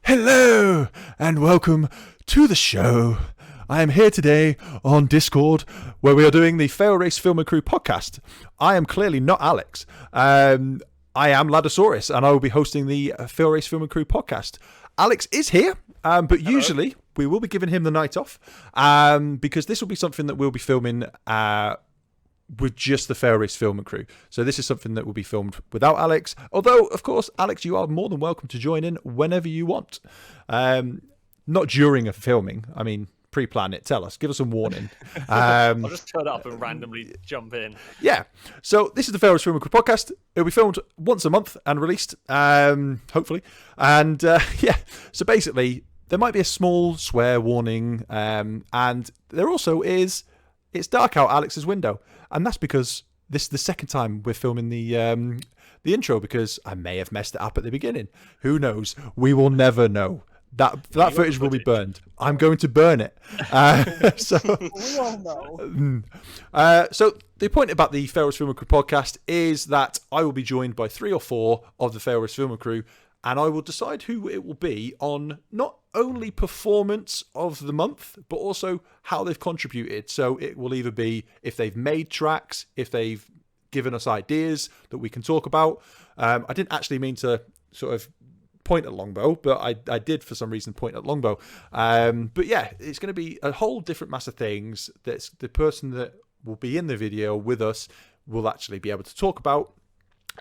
Hello and welcome to the show. I am here today on Discord where we are doing the FailRace Film and Crew podcast. I am clearly not Alex. I am Ladosaurus and I will be hosting the FailRace Film and Crew podcast. Alex is here, but usually we will be giving him the night off because this will be something that we'll be filming with just the FailRace Film and Crew. So this is something that will be filmed without Alex. Although, of course, Alex, you are more than welcome to join in whenever you want. Not during a filming. I mean, pre-plan it. Tell us. Give us a warning. I'll just turn up and randomly jump in. Yeah. So this is the FailRace Film and Crew podcast. It'll be filmed once a month and released, hopefully. And yeah, so basically, there might be a small swear warning. And there also is, it's dark out Alex's window. And that's because this is the second time we're filming the intro, because I may have messed it up at the beginning. Who knows? We will never know. That footage will be burned. I'm going to burn it. So we all know. So the point about the FailRace Film and Crew podcast is that I will be joined by 3 or 4 of the FailRace Film and Crew, and I will decide who it will be on not only performance of the month, but also how they've contributed. So it will either be if they've made tracks, if they've given us ideas that we can talk about. I didn't actually mean to sort of point at Longbow, but I did for some reason point at Longbow. But yeah, it's going to be a whole different mass of things that the person that will be in the video with us will actually be able to talk about.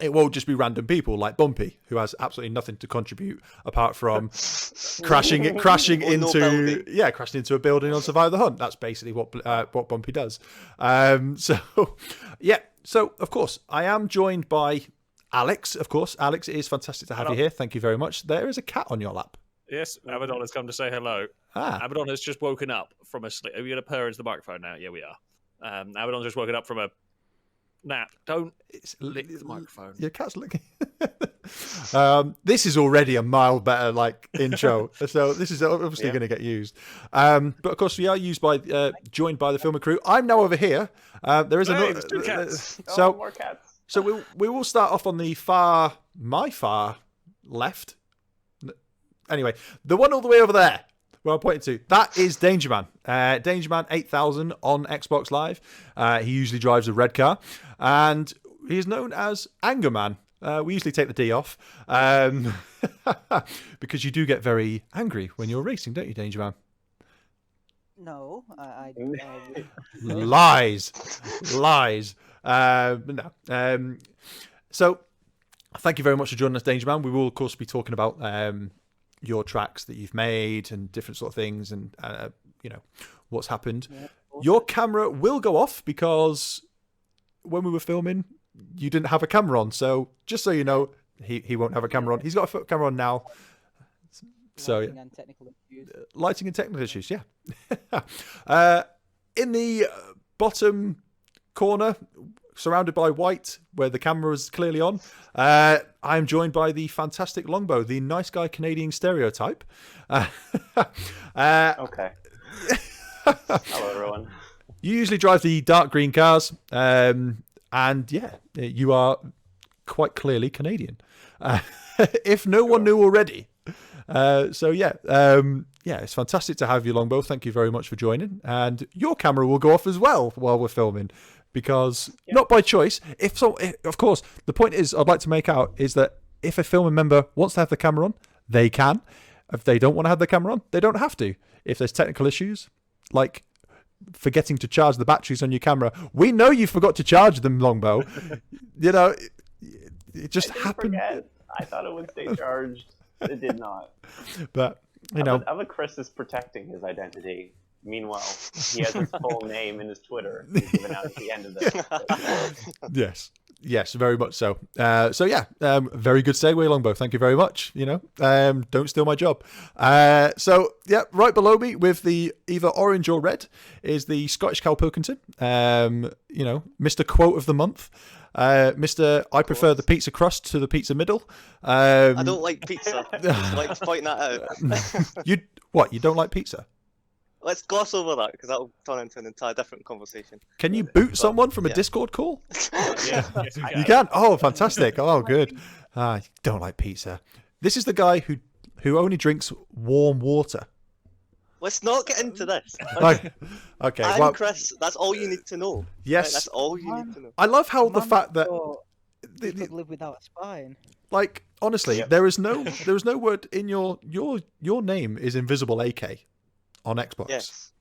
It won't just be random people like Bumpy, who has absolutely nothing to contribute apart from crashing into a building on Survive the Hunt. That's basically what Bumpy does. So of course I am joined by Alex. Of course, Alex, it is fantastic to have you here. Thank you very much. There is a cat on your lap. Yes, Abaddon has come to say hello. Abaddon has just woken up from a sleep. Are we going to purr into the microphone now? Yeah, we are. Abaddon's just woken up from a nap. Don't lick the microphone. Your cat's licking. This is already a mile better intro, so this is obviously going to get used. But of course, we are joined by the film and crew. I'm now over here. There is another. Two cats. More cats. So we will start off on the my far left. Anyway, the one all the way over there, where I'm pointing to, that is Danger Man. Danger Man 8000 on Xbox Live. He usually drives a red car, and he is known as Anger Man. We usually take the D off because you do get very angry when you're racing, don't you, Danger Man? No, I Lies. No. So thank you very much for joining us, Danger Man. We will, of course, be talking about your tracks that you've made and different sort of things and, what's happened. Yeah, your camera will go off because when we were filming, you didn't have a camera on. So just so you know, he won't have a camera on. He's got a camera on now. So lighting and technical issues. Lighting and technical issues, yeah. In the bottom corner, surrounded by white, where the camera is clearly on, I'm joined by the fantastic Longbow, the nice guy Canadian stereotype. Okay. Hello, everyone. You usually drive the dark green cars, and yeah, you are quite clearly Canadian. If no one knew already. It's fantastic to have you, Longbow. Thank you very much for joining. And your camera will go off as well while we're filming, because not by choice. Of course, the point is I'd like to make out is that if a filming member wants to have the camera on, they can. If they don't want to have the camera on, they don't have to. If there's technical issues, like forgetting to charge the batteries on your camera, we know you forgot to charge them, Longbow. It just happened. Forget. I thought it would stay charged. It did not. But Chris is protecting his identity. Meanwhile, he has his full name in his Twitter. He's given out at the end of this. Yes, very much so. Very good segue, Longbow. Thank you very much. Don't steal my job. Right below me with the either orange or red is the Scottish Cal Pilkington. Mr. Quote of the month. Mr. I prefer the pizza crust to the pizza middle. I don't like pizza. I'd like to point that out. You don't like pizza? Let's gloss over that because that'll turn into an entire different conversation. Can you boot someone from a Discord call? Yes, you can. Oh, fantastic. Oh, good. You don't like pizza. This is the guy who who only drinks warm water. Let's not get into this. Okay, I'm well, Chris. That's all you need to know. yes. Right, that's all you need to know. I love how the fact that you could live without a spine. like honestly, there is no word in your name is Invisible AK on Xbox. Yes.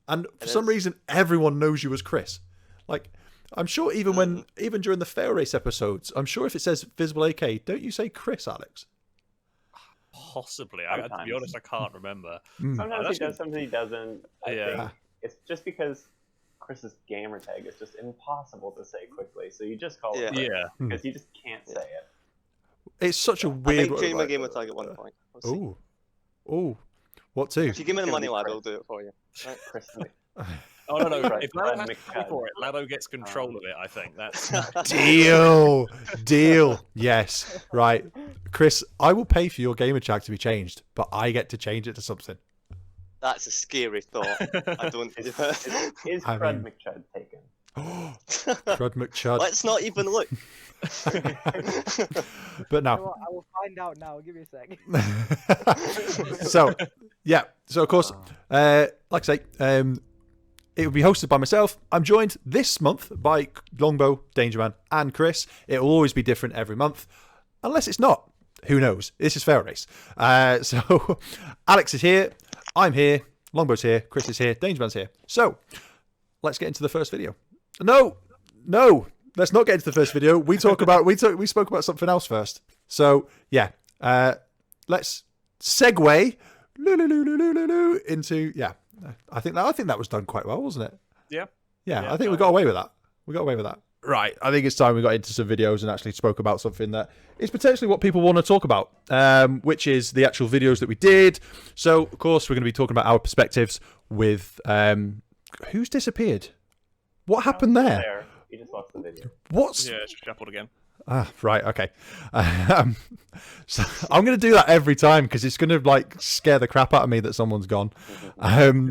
And for some reason, everyone knows you as Chris. Like, I'm sure even during the FailRace episodes, I'm sure if it says Visible AK, don't you say Chris, Alex? Possibly. To be honest, I can't remember. Sometimes he does, sometimes he doesn't. I think it's just because Chris's gamer tag is just impossible to say quickly, so you just call it Chris, because you just can't say it. It's such a weird. I think change my gamer tag at one point. Oh. What to? If you give me the money, lad, I'll do it for you. Right, Chris. Oh no! If Lado has to pay for it, Lado gets control of it. I think that's deal. Yes, right, Chris. I will pay for your gamer tag to be changed, but I get to change it to something. That's a scary thought. I don't. Is Crud McChud taken? Crud McChud. Let's not even look. But now, I will find out now. Give me a sec. So of course, like I say, it will be hosted by myself. I'm joined this month by Longbow, Dangerman, and Chris. It will always be different every month, unless it's not. Who knows? This is FailRace. So Alex is here, I'm here, Longbow's here, Chris is here, Dangerman's here. So let's get into the first video. No, let's not get into the first video. We spoke about something else first. So yeah, let's segue into I think that was done quite well, wasn't it? Yeah. I think we got away with that. Right. I think it's time we got into some videos and actually spoke about something that is potentially what people want to talk about, which is the actual videos that we did. So of course we're going to be talking about our perspectives with who's disappeared. What happened there? You just lost the video. It's shuffled again. Right, okay. So I'm going to do that every time because it's going to scare the crap out of me that someone's gone.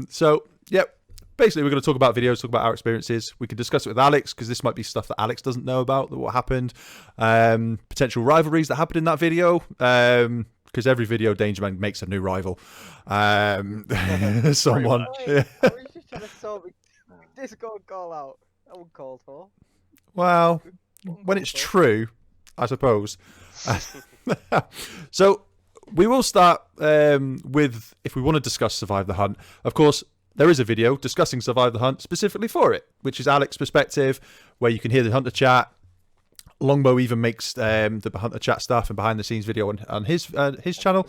So basically we're going to talk about videos, talk about our experiences. We can discuss it with Alex because this might be stuff that Alex doesn't know about, what happened. Potential rivalries that happened in that video. Because every video Dangerman makes a new rival. Someone. I was just trying to solve it. Discord call out. That one called for. Well, when it's true, I suppose. So we will start with, if we want to discuss Survive the Hunt, of course, there is a video discussing Survive the Hunt specifically for it, which is Alex's perspective, where you can hear the Hunter chat. Longbow even makes the Hunter chat stuff and behind the scenes video on his channel.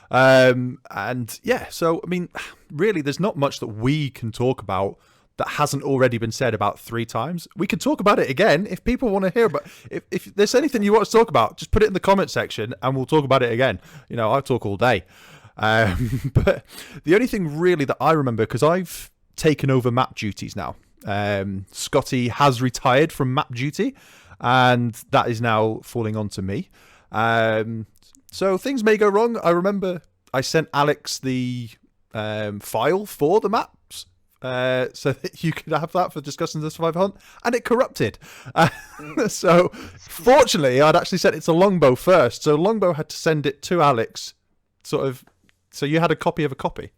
And yeah, so, I mean, really, there's not much that we can talk about that hasn't already been said about 3 times. We could talk about it again if people want to hear about. If there's anything you want to talk about, just put it in the comment section and we'll talk about it again. You know, I'll talk all day. But the only thing really that I remember, because I've taken over map duties now. Scotty has retired from map duty, and that is now falling onto me. So things may go wrong. I remember I sent Alex the file for the maps. So that you could have that for discussing the Survive Hunt, and it corrupted. So fortunately, I'd actually sent it to Longbow first, so Longbow had to send it to Alex, sort of. So you had a copy of a copy,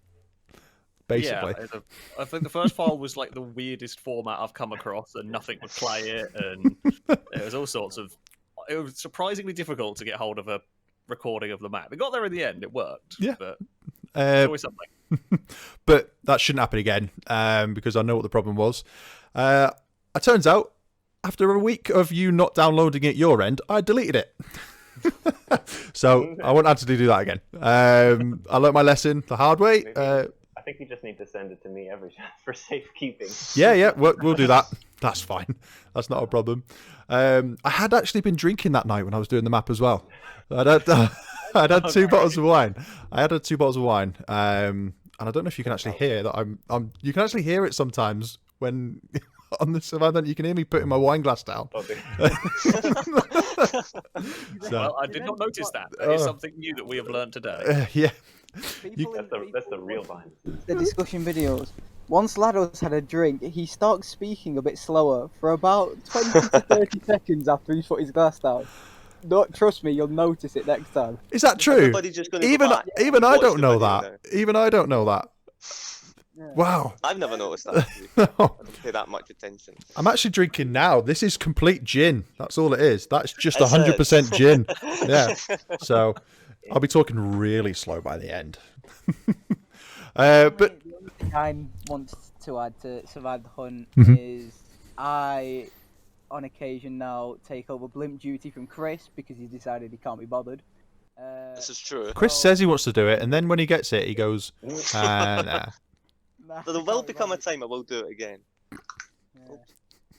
basically. Yeah, I think the first file was like the weirdest format I've come across, and nothing would play it, and it was all sorts of. It was surprisingly difficult to get hold of a recording of the map. It got there in the end. It worked. Yeah, but it's always something. But that shouldn't happen again, because I know what the problem was. It turns out, after a week of you not downloading it your end, I deleted it. So I won't actually do that again. I learned my lesson the hard way. I think you just need to send it to me every time for safekeeping. Yeah, we'll do that. That's fine. That's not a problem. I had actually been drinking that night when I was doing the map as well. I'd had 2 bottles of wine. I had 2 bottles of wine. And I don't know if you can actually hear that I'm. You can actually hear it sometimes when on the Survive Hunt. You can hear me putting my wine glass down. Well, I did not notice that. That is something new that we have learned today. Yeah. That's the real vine. The discussion videos. Once Lado's had a drink, he starts speaking a bit slower for about 20 to 30 seconds after he's put his glass down. No, trust me, you'll notice it next time. Is that true? Everybody just gonna Even go back even and I watch don't the know video that. Even I don't know that. Yeah. Wow. I've never noticed that. Actually. I don't pay that much attention. I'm actually drinking now. This is complete gin. That's all it is. That's just That's 100% it. gin. Yeah. So I'll be talking really slow by the end. But The only thing I want to add to Survive the Hunt is I, on occasion now, take over blimp duty from Chris because he's decided he can't be bothered. This is true. Chris says he wants to do it, and then when he gets it, he goes, nah. There will become a time I will do it again. Yeah.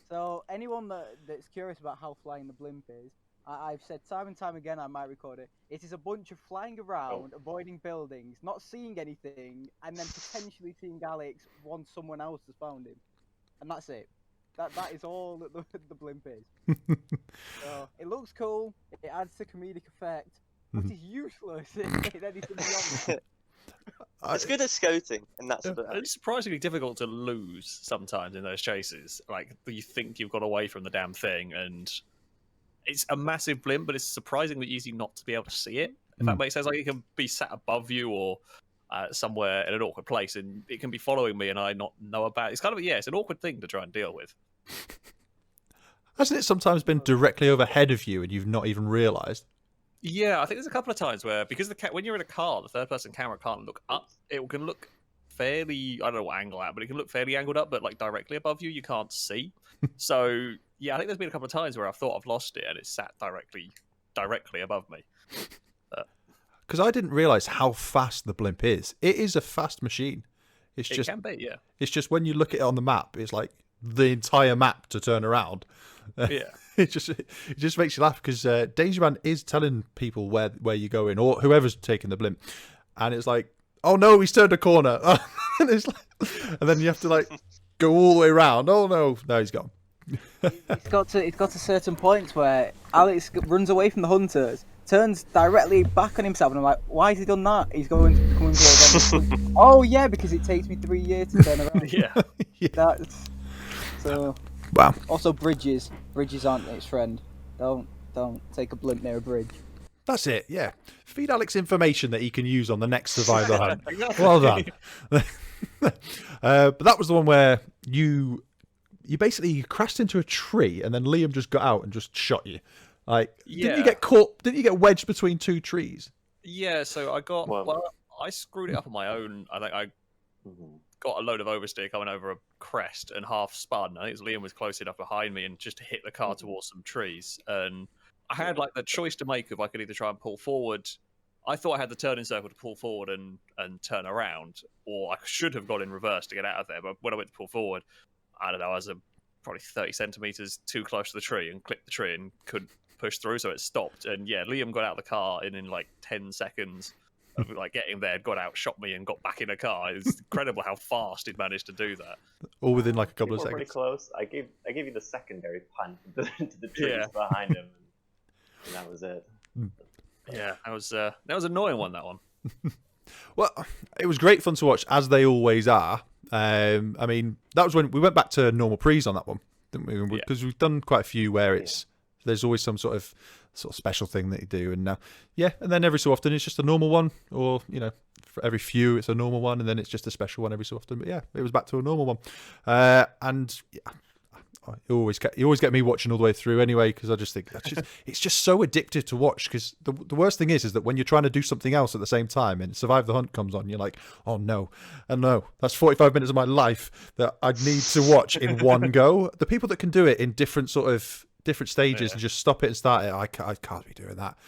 So anyone that's curious about how flying the blimp is, I've said time and time again, I might record it. It is a bunch of flying around, avoiding buildings, not seeing anything, and then potentially seeing Alex once someone else has found him. And that's it. That is all that the blimp is. So, it looks cool, it adds to comedic effect, but it's useless in anything beyond that. It's good at scouting, and that's about it. It's surprisingly difficult to lose sometimes in those chases. Like, you think you've got away from the damn thing, and it's a massive blimp, but it's surprisingly easy not to be able to see it. If that makes sense, like it can be sat above you or somewhere in an awkward place, and it can be following me, and I not know about it. It's kind of it's an awkward thing to try and deal with. Hasn't it sometimes been directly overhead of you and you've not even realised? Yeah, I think there's a couple of times where, because when you're in a car, the third-person camera can't look up. It can look fairly, I don't know what angle at, but it can look fairly angled up, but like directly above you, you can't see. So, yeah, I think there's been a couple of times where I've thought I've lost it, and it's sat directly above me. Because I didn't realise how fast the blimp is. It is a fast machine. It can be, yeah. It's just when you look at it on the map, it's like the entire map to turn around. Yeah. It just makes you laugh because Danger Man is telling people where you're going, or whoever's taking the blimp, and it's like, oh no, he's turned a corner, and then you have to like go all the way around. Oh no, he's gone. It's got to certain points where Alex runs away from the hunters, turns directly back on himself, and I'm like, why has he done that? He's coming towards them. Oh yeah, because it takes me 3 years to turn around. Yeah. That's so. Wow. Also, bridges aren't its friend. Don't take a blimp near a bridge. That's it. Yeah. Feed Alex information that he can use on the next Survive the Hunt. Well done. But that was the one where you basically crashed into a tree, and then Liam just got out and just shot you. Like, didn't you get caught? Didn't you get wedged between two trees? Yeah. So I got. Well, I screwed it up on my own. I think I got a load of oversteer coming over a crest and half spun. I think Liam was close enough behind me and just hit the car towards some trees. And I had like the choice to make if I could either try and pull forward. I thought I had the turning circle to pull forward and turn around, or I should have gone in reverse to get out of there. But when I went to pull forward, I don't know, I was probably 30 centimeters too close to the tree and clipped the tree and couldn't push through, so it stopped. And yeah, Liam got out of the car and in like 10 seconds of like getting there, got out, shot me, and got back in a car. It's incredible how fast he'd managed to do that. All within like a couple of People seconds. were pretty close. I gave you the secondary punt into the trees behind him, and that was it. Yeah, that was an annoying one. That one. Well, it was great fun to watch, as they always are. I mean, that was when we went back to normal pre's on that one, didn't we? Because we've done quite a few where there's always some sort of special thing that you do, and and then every so often it's just a normal one, or for every few it's a normal one, and then it's just a special one every so often. But yeah, it was back to a normal one, and you always get me watching all the way through anyway, because I just think it's just so addictive to watch. Because the worst thing is that when you're trying to do something else at the same time and Survive the Hunt comes on, you're like, oh no, and no, that's 45 minutes of my life that I need to watch in one go. The people that can do it in different stages and just stop it and start it, I can't be doing that.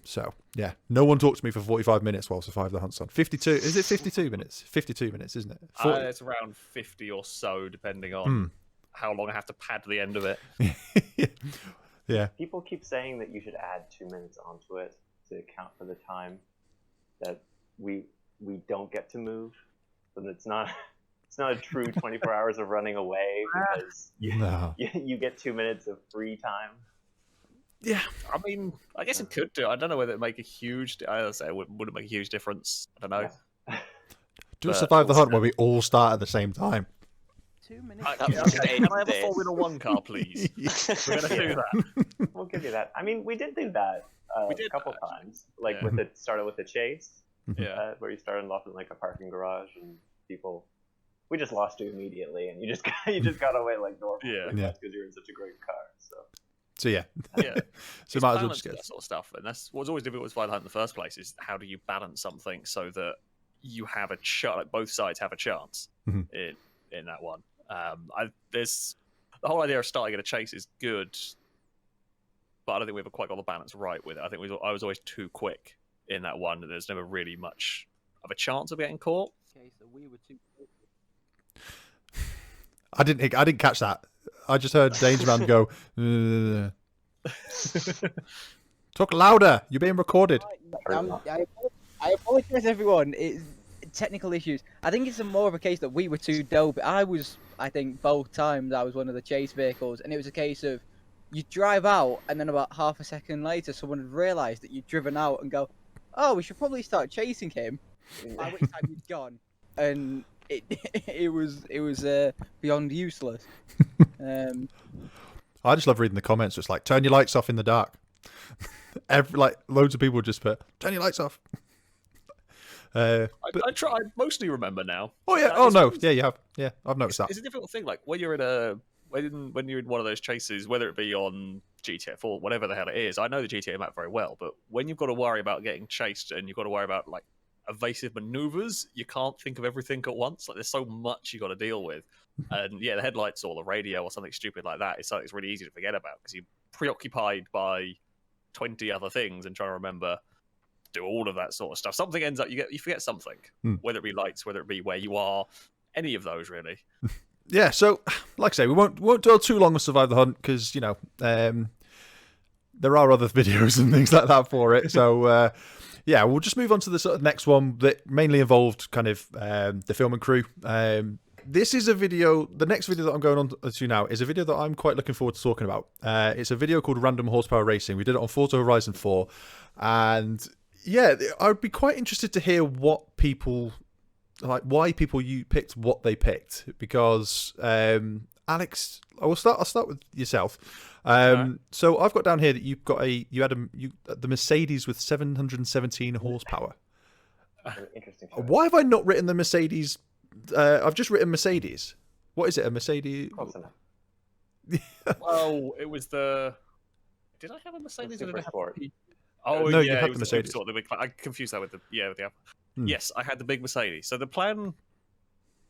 So yeah, no one talked to me for 45 minutes while Survive the Hunt's on. 52, is it 52 minutes? 52 minutes, isn't it? It's around 50 or so, depending on how long I have to pad the end of it. Yeah. People keep saying that you should add 2 minutes onto it to account for the time that we don't get to move, but it's not a true 24 hours of running away, because you get 2 minutes of free time. Yeah, I mean, I guess it could do. I don't know whether it make a huge. I say it wouldn't make a huge difference. I don't know. Do a Survive the Hunt where we all start at the same time. 2 minutes. That was Okay, can I have a death. Formula One car, please? We're going to do that. We'll give you that. I mean, we did do that We did a couple that, times. Like Yeah. with it started with the chase, Yeah. where you started off in like a parking garage and people. We just lost you immediately, and you just got away like normal. Yeah. Because you're in such a great car. So yeah. Yeah. So It's might as well balance just to go. that sort of stuff, and that's what's always difficult with Fight Hunt in the first place. Is how do you balance something so that you have a chance, like both sides have a chance Mhm. in that one. There's the whole idea of starting at a chase is good, but I don't think we ever quite got the balance right with it. I think I was always too quick in that one. There's never really much of a chance of getting caught. Okay, so we were too. I didn't catch that. I just heard Dangerman go. Talk louder. You're being recorded. I apologize, everyone. It's technical issues. I think it's more of a case that we were too dope. I think both times I was one of the chase vehicles, and it was a case of you drive out, and then about half a second later, someone had realised that you'd driven out and go, "Oh, we should probably start chasing him." By which time you'd gone, and it was beyond useless. I just love reading the comments. It's like, turn your lights off in the dark. Loads of people just put, turn your lights off. I mostly remember now. Oh yeah. I Oh just- no. Yeah, you have. Yeah, I've noticed that. It's a difficult thing. Like when you're in when you're in one of those chases, whether it be on GTA 4, whatever the hell it is. I know the GTA map very well, but when you've got to worry about getting chased and you've got to worry about like evasive maneuvers, you can't think of everything at once. Like there's so much you got to deal with, and yeah, the headlights or the radio or something stupid like that is something that's really easy to forget about because you're preoccupied by 20 other things and trying to remember to do all of that sort of stuff. Something ends up you forget something, whether it be lights, whether it be where you are, any of those really. Yeah. So, like I say, we won't dwell too long on Survive the Hunt because there are other videos and things like that for it. So. Yeah, we'll just move on to the sort of next one that mainly involved kind of the film and crew. This is a video. The next video that I'm going on to now is a video that I'm quite looking forward to talking about. It's a video called Random Horsepower Racing. We did it on Forza Horizon 4. And yeah, I'd be quite interested to hear what people, like why people you picked what they picked. Because Alex, I'll start with yourself. So I've got down here that you had the Mercedes with 717 horsepower. Interesting choice. Why have I not written the Mercedes? I've just written Mercedes. What is it? A Mercedes? Close enough. Oh, it was the. Did I have a Mercedes? The Or did I have Supersport. the... Oh No, yeah, you had it the was Mercedes. Supersport, the big... I confused that with the Apple. Hmm. Yes, I had the big Mercedes. So the plan,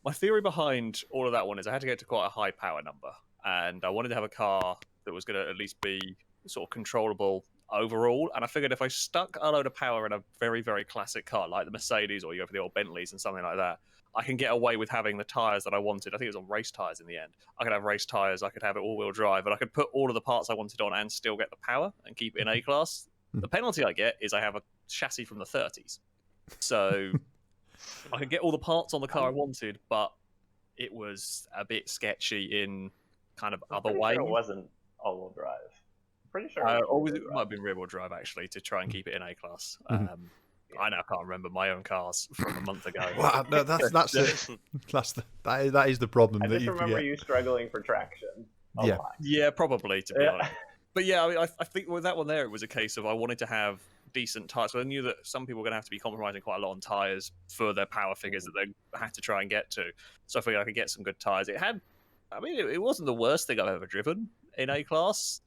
my theory behind all of that one is I had to get to quite a high power number, and I wanted to have a car that was going to at least be sort of controllable overall. And I figured if I stuck a load of power in a very, very classic car like the Mercedes, or you go for the old Bentleys and something like that, I can get away with having the tyres that I wanted. I think it was on race tyres in the end. I could have race tyres, I could have it all-wheel drive, and I could put all of the parts I wanted on and still get the power and keep it in A-class. The penalty I get is I have a chassis from the 30s. So I could get all the parts on the car I wanted, but it was a bit sketchy in kind of other ways. Sure it wasn't all-wheel drive. Pretty sure. It might have been rear-wheel drive, actually, to try and keep it in A-class. I now can't remember my own cars from a month ago. Well, no, that's it. That is the problem. I that just you remember forget. you struggling for traction. A Yeah. lot. Yeah, probably, to be Yeah. honest. But yeah, I mean, I think with that one there, it was a case of I wanted to have decent tyres. So I knew that some people were going to have to be compromising quite a lot on tyres for their power figures that they had to try and get to. So I figured I could get some good tyres. It wasn't the worst thing I've ever driven in A-Class.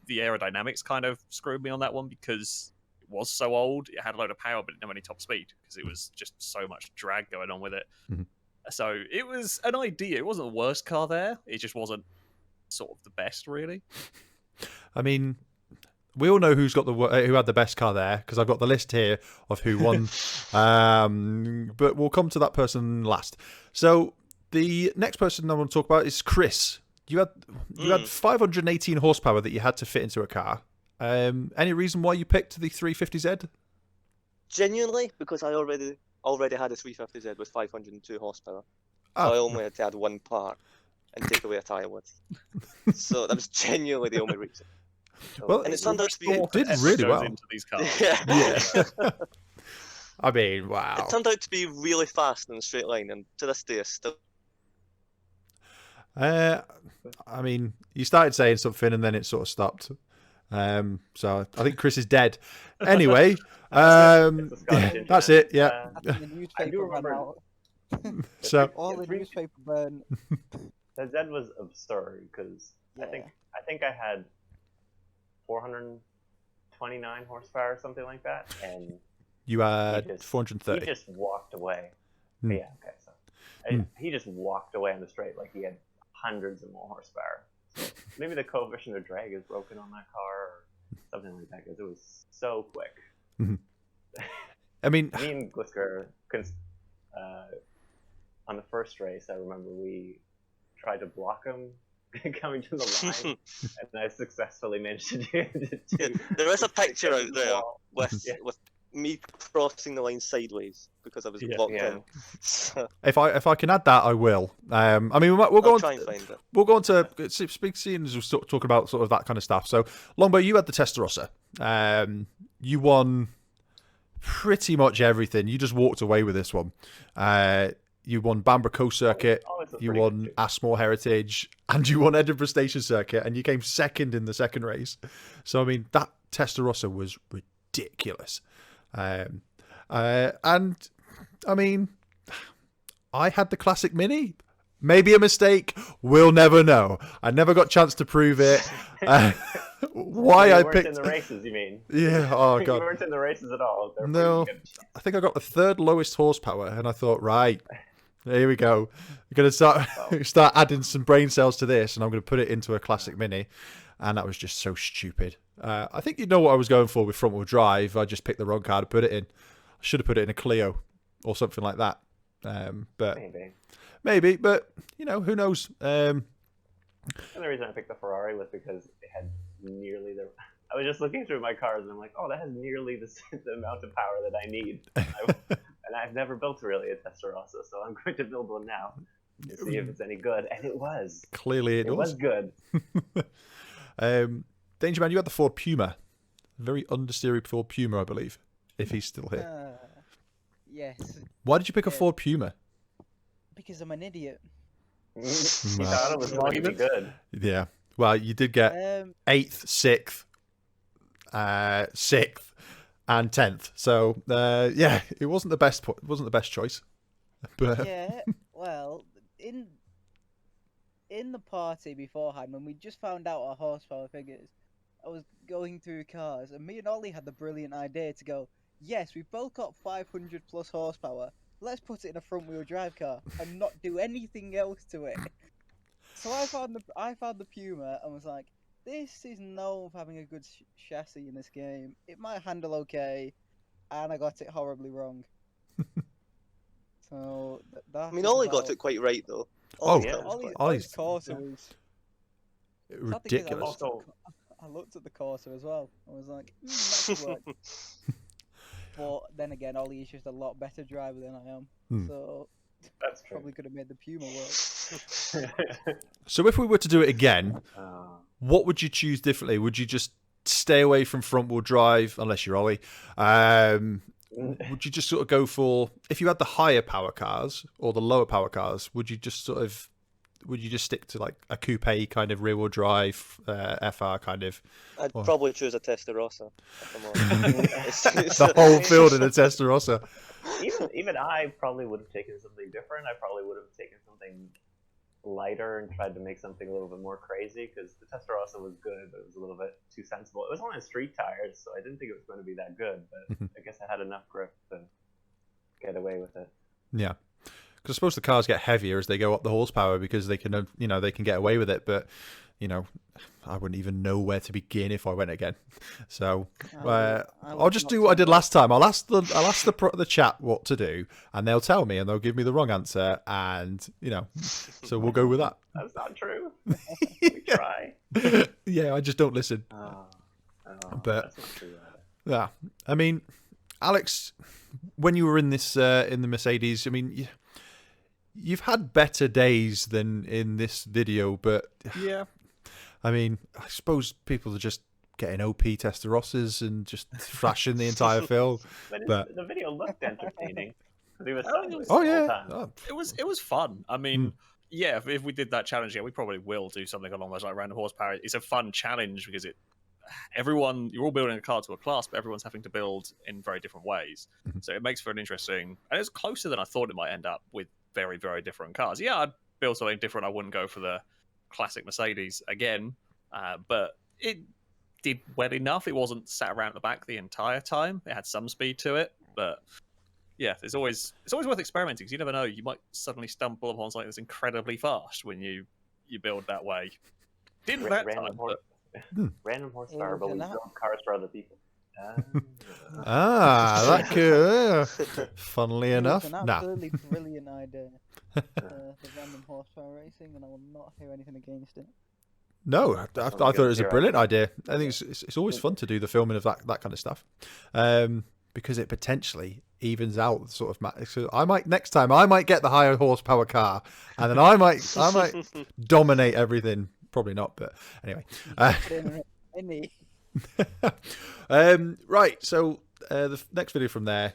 The aerodynamics kind of screwed me on that one because it was so old. It had a load of power, but it didn't have any top speed because it was just so much drag going on with it. Mhm. So it was an idea. It wasn't the worst car there. It just wasn't sort of the best, really. I mean, we all know who had the best car there because I've got the list here of who won. But we'll come to that person last. So the next person I want to talk about is Chris. You had 518 horsepower that you had to fit into a car. Any reason why you picked the 350Z? Genuinely, because I already had a 350Z with 502 horsepower. Oh. So I only had to add one part and take away a tyre width. So that was genuinely the only reason. Well, And it turned out to be... it did Effort really goes well. into these cars. Yeah. I mean, wow. It turned out to be really fast in a straight line, and to this day, I still... I mean, you started saying something and then it sort of stopped. So I think Chris is dead. Anyway, It's a Scottish yeah, that's internet. it. Yeah. I think the newspaper ran remember- out. So All the Three- newspaper burn. That Z was absurd because I think I had 429 horsepower or something like that, and you had he just 430. he just walked away. Hmm. Yeah, okay, so he just walked away on the straight like he had hundreds of more horsepower. So maybe the coefficient of drag is broken on that car or something like that because it was so quick. I mean, Me and Glisker, on the first race, I remember we tried to block him coming to the line, and I successfully managed to do There is a picture out there wall. with me crossing the line sideways because I was blocked in. So, if I can add that, I will. I mean, we'll go I'll on. try and find it. We'll go on to speak seeing as we're talking about sort of that kind of stuff. So, Longbow, you had the Testarossa. You won pretty much everything. You just walked away with this one. You won Bamber Coast Circuit, Always a you pretty won good Asmore Heritage, and you won Edinburgh Station Circuit, and you came second in the second race. So, I mean, that Testarossa was ridiculous. And, I mean, I had the Classic Mini. Maybe a mistake. We'll never know. I never got a chance to prove it. Why You I weren't picked... in the races, you mean? Yeah, oh, You God. weren't in the races at all. They're No. pretty good. I think I got the third lowest horsepower, and I thought, right, here we go. We're going to start adding some brain cells to this, and I'm going to put it into a Classic Mini. And that was just so stupid. I think you know what I was going for with front-wheel drive. I just picked the wrong car to put it in. I should have put it in a Clio or something like that. But maybe, but, you know, who knows? And the reason I picked the Ferrari was because it had nearly the... I was just looking through my cars, and I'm like, oh, that has nearly the amount of power that I need. And I've never built really a Testarossa, so I'm going to build one now to see if it's any good. And it was. Clearly it was good. Danger Man, you had the Ford Puma. Very understeery Ford Puma, I believe, if he's still here. Yes, Why did you pick a Ford Puma? because I'm an idiot. He thought it was going to be good. Yeah. Well, you did get 8th, 6th, 6th, and 10th. So, yeah, it wasn't the best. It wasn't the best choice. But Yeah, well, in the party beforehand, when we just found out our horsepower figures, I was going through cars, and me and Ollie had the brilliant idea to go, yes, we've both got 500 plus horsepower, let's put it in a front-wheel drive car and not do anything else to it. So I found the Puma and was like, this is known for having a good chassis in this game. It might handle okay, and I got it horribly wrong. So that. I mean, Ollie got it quite right, though. Oh, yeah. Ollie's Corsa was ridiculous. I looked at the Corsa as well. I was like, that could work. But then again, Ollie is just a lot better driver than I am. So That's true. probably could have made the Puma work. So if we were to do it again, what would you choose differently? Would you just stay away from front-wheel drive, unless you're Ollie? Would you just sort of go for, if you had the higher power cars or the lower power cars, would you just stick to like a coupe kind of rear-wheel drive, FR kind of? I'd probably choose a Testarossa. If I'm honest. The whole field in a Testarossa. Even I probably would have taken something different. I probably would have taken something lighter and tried to make something a little bit more crazy, because the Testarossa was good, but it was a little bit too sensible. It was on street tires, so I didn't think it was going to be that good, but I guess I had enough grip to get away with it. Yeah. Because I suppose the cars get heavier as they go up the horsepower because they can, they can get away with it. But, I wouldn't even know where to begin if I went again. So I'll just do what I did last time. I'll ask the chat what to do, and they'll tell me, and they'll give me the wrong answer, and so we'll go with that. That's not true. We try. Yeah, I just don't listen. But that's not true either. yeah, I mean, Alex, when you were in this in the Mercedes, I mean, you've had better days than in this video, but Yeah. I mean, I suppose people are just getting OP Testarossas and just thrashing the entire field. But the video looked entertaining. He was sideways Oh the whole yeah, time. oh, It was fun. I mean, yeah, if we did that challenge, yeah, we probably will do something along those like random horsepower. It's a fun challenge because you're all building a car to a class, but everyone's having to build in very different ways. So it makes for an interesting, and it's closer than I thought it might end up with very, very different cars. Yeah, I'd build something different. I wouldn't go for the classic Mercedes again, but it did well enough. It wasn't sat around the back the entire time. It had some speed to it, but yeah, it's always worth experimenting because you never know. You might suddenly stumble upon something that's incredibly fast when you build that way. Didn't that time, but... Random horsepower, but we build cars for other people. That could. Funnily enough, It's an absolutely brilliant idea. The random horsepower racing, and I will not hear anything against it. No, I thought it was a brilliant idea. I think it's always fun to do the filming of that kind of stuff, because it potentially evens out sort of. So I might get the higher horsepower car, and then I might dominate everything. Probably not, but anyway. Right, so the next video from there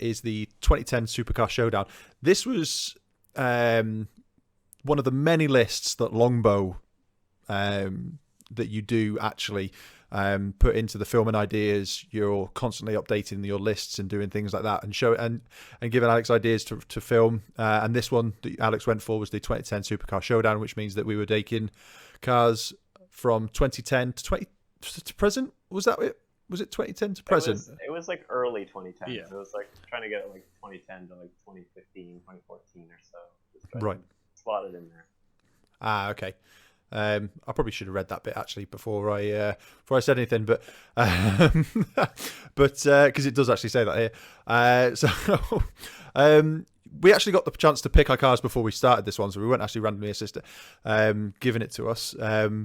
is the 2010 Supercar Showdown. This was one of the many lists that Longbow that you do actually put into the filming ideas. You're constantly updating your lists and doing things like that, and giving Alex ideas to film. And this one that Alex went for was the 2010 Supercar Showdown, which means that we were taking cars from 2010 to present. Was that it? Was it 2010 to present? It was like early 2010. Yeah. It was like trying to get it like 2010 to like 2015, 2014 or so. Just Right. Slotted in there. Okay. I probably should have read that bit actually before I said anything, but because it does actually say that here. So we actually got the chance to pick our cars before we started this one, so we weren't actually randomly assisted giving it to us.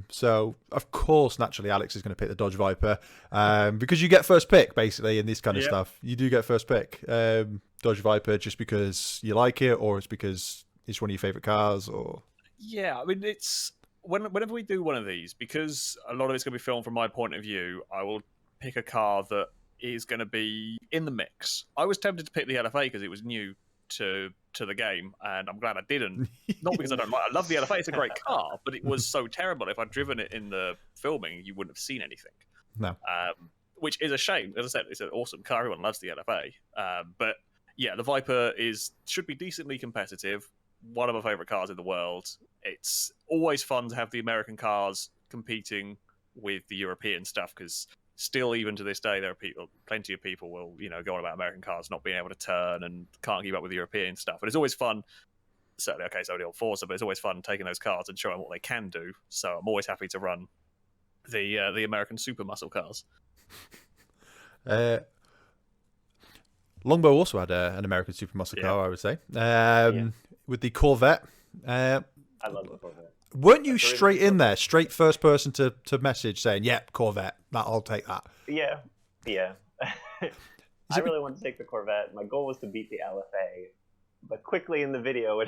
So of course, naturally, Alex is going to pick the Dodge Viper because you get first pick basically in this kind of stuff. You do get first pick Dodge Viper just because you like it, or it's because it's one of your favorite cars, or yeah. I mean, it's whenever we do one of these, because a lot of it's going to be filmed from my point of view. I will pick a car that is going to be in the mix. I was tempted to pick the LFA because it was new to the game, and I'm glad I didn't. Not because I don't like. I love the LFA; it's a great car, but it was so terrible. If I'd driven it in the filming, you wouldn't have seen anything. No, which is a shame. As I said, it's an awesome car. Everyone loves the LFA, but yeah, the Viper should be decently competitive. One of my favorite cars in the world. It's always fun to have the American cars competing with the European stuff because still, even to this day, there are plenty of people will, go on about American cars not being able to turn and can't keep up with the European stuff. But it's always fun. Certainly, okay, so the old Forza, but it's always fun taking those cars and showing what they can do. So I'm always happy to run the American super muscle cars. Longbow also had an American super muscle car, I would say, with the Corvette. I love the Corvette. Weren't you straight in there, straight first person to message saying, "Yep, Corvette, I'll take that"? Yeah. I really wanted to take the Corvette. My goal was to beat the LFA, but quickly in the video, when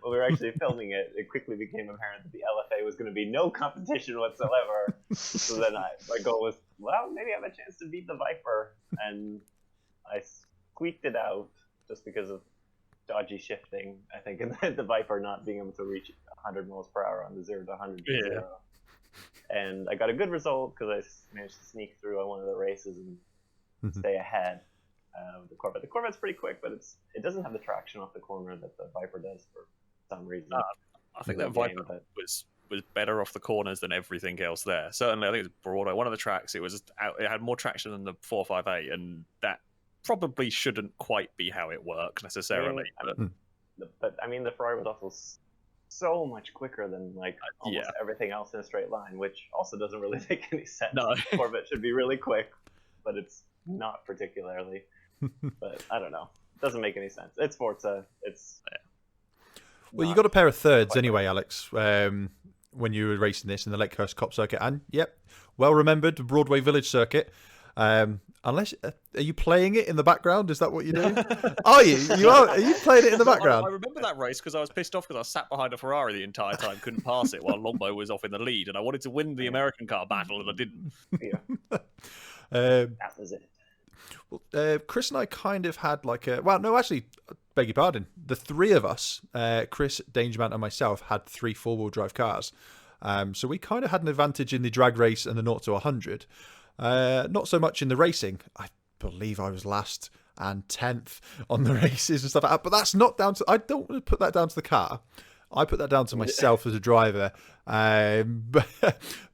we were actually filming it, it quickly became apparent that the LFA was going to be no competition whatsoever. So then my goal was, well, maybe I have a chance to beat the Viper, and I squeaked it out just because of dodgy shifting, I think, and the Viper not being able to reach 100 miles per hour on the 0 to 100 to 0. And I got a good result because I managed to sneak through on one of the races and stay ahead of the Corvette. The Corvette's pretty quick, but it doesn't have the traction off the corner that the Viper does for some reason. I think that Viper was better off the corners than everything else there. Certainly, I think it was broader. One of the tracks, it had more traction than the 458, and that probably shouldn't quite be how it works necessarily. But I mean, the Ferrari was also so much quicker than almost everything else in a straight line, which also doesn't really make any sense. No. Corvette should be really quick, but it's not particularly. But I don't know. It doesn't make any sense. It's Forza. Well, you got a pair of thirds anyway, Alex, when you were racing this in the Lakehurst Cop circuit, and well remembered Broadway Village circuit. Unless are you playing it in the background? Is that what you do? Are you? Are you playing it in the background? I remember that race because I was pissed off because I sat behind a Ferrari the entire time, couldn't pass it while Longbow was off in the lead, and I wanted to win the American car battle, and I didn't. That was it. Well, Chris and I kind of had actually, beg your pardon, the three of us, Chris, Dangerman, and myself, had 3 4-wheel drive cars. So we kind of had an advantage in the drag race and the 0 to 100. Not so much in the racing. I believe I was last and 10th on the races and stuff like that. But that's not down to... I don't want to put that down to the car. I put that down to myself as a driver. But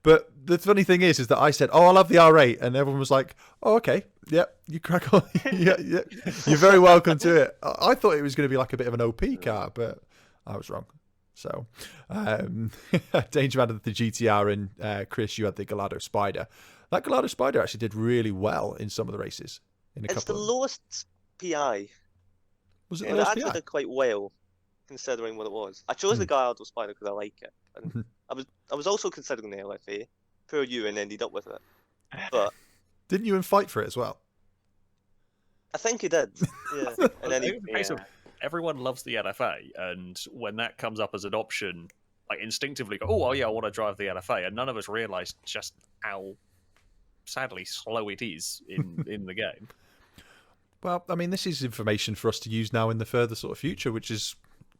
the funny thing is that I said, I'll have the R8. And everyone was like, oh, okay. Yep, you crack on. yeah, you're very welcome to it. I thought it was going to be like a bit of an OP car, but I was wrong. So, Dangerman had the GTR and Chris, you had the Gallardo Spider. That Gallardo Spider actually did really well in some of the races. It's the lowest PI. Was it the And it lowest actually PI? did quite well, considering what it was. I chose the Gallardo Spider because I like it. And I was also considering the LFA. Poor you, and ended up with it. But Didn't you fight for it as well? I think he did. Yeah. And then It's a case of everyone loves the LFA, and when that comes up as an option, like instinctively go, oh, well, yeah, I want to drive the LFA, and none of us realise just how sadly slow it is in the game. Well, I mean, this is information for us to use now in the further sort of future, which is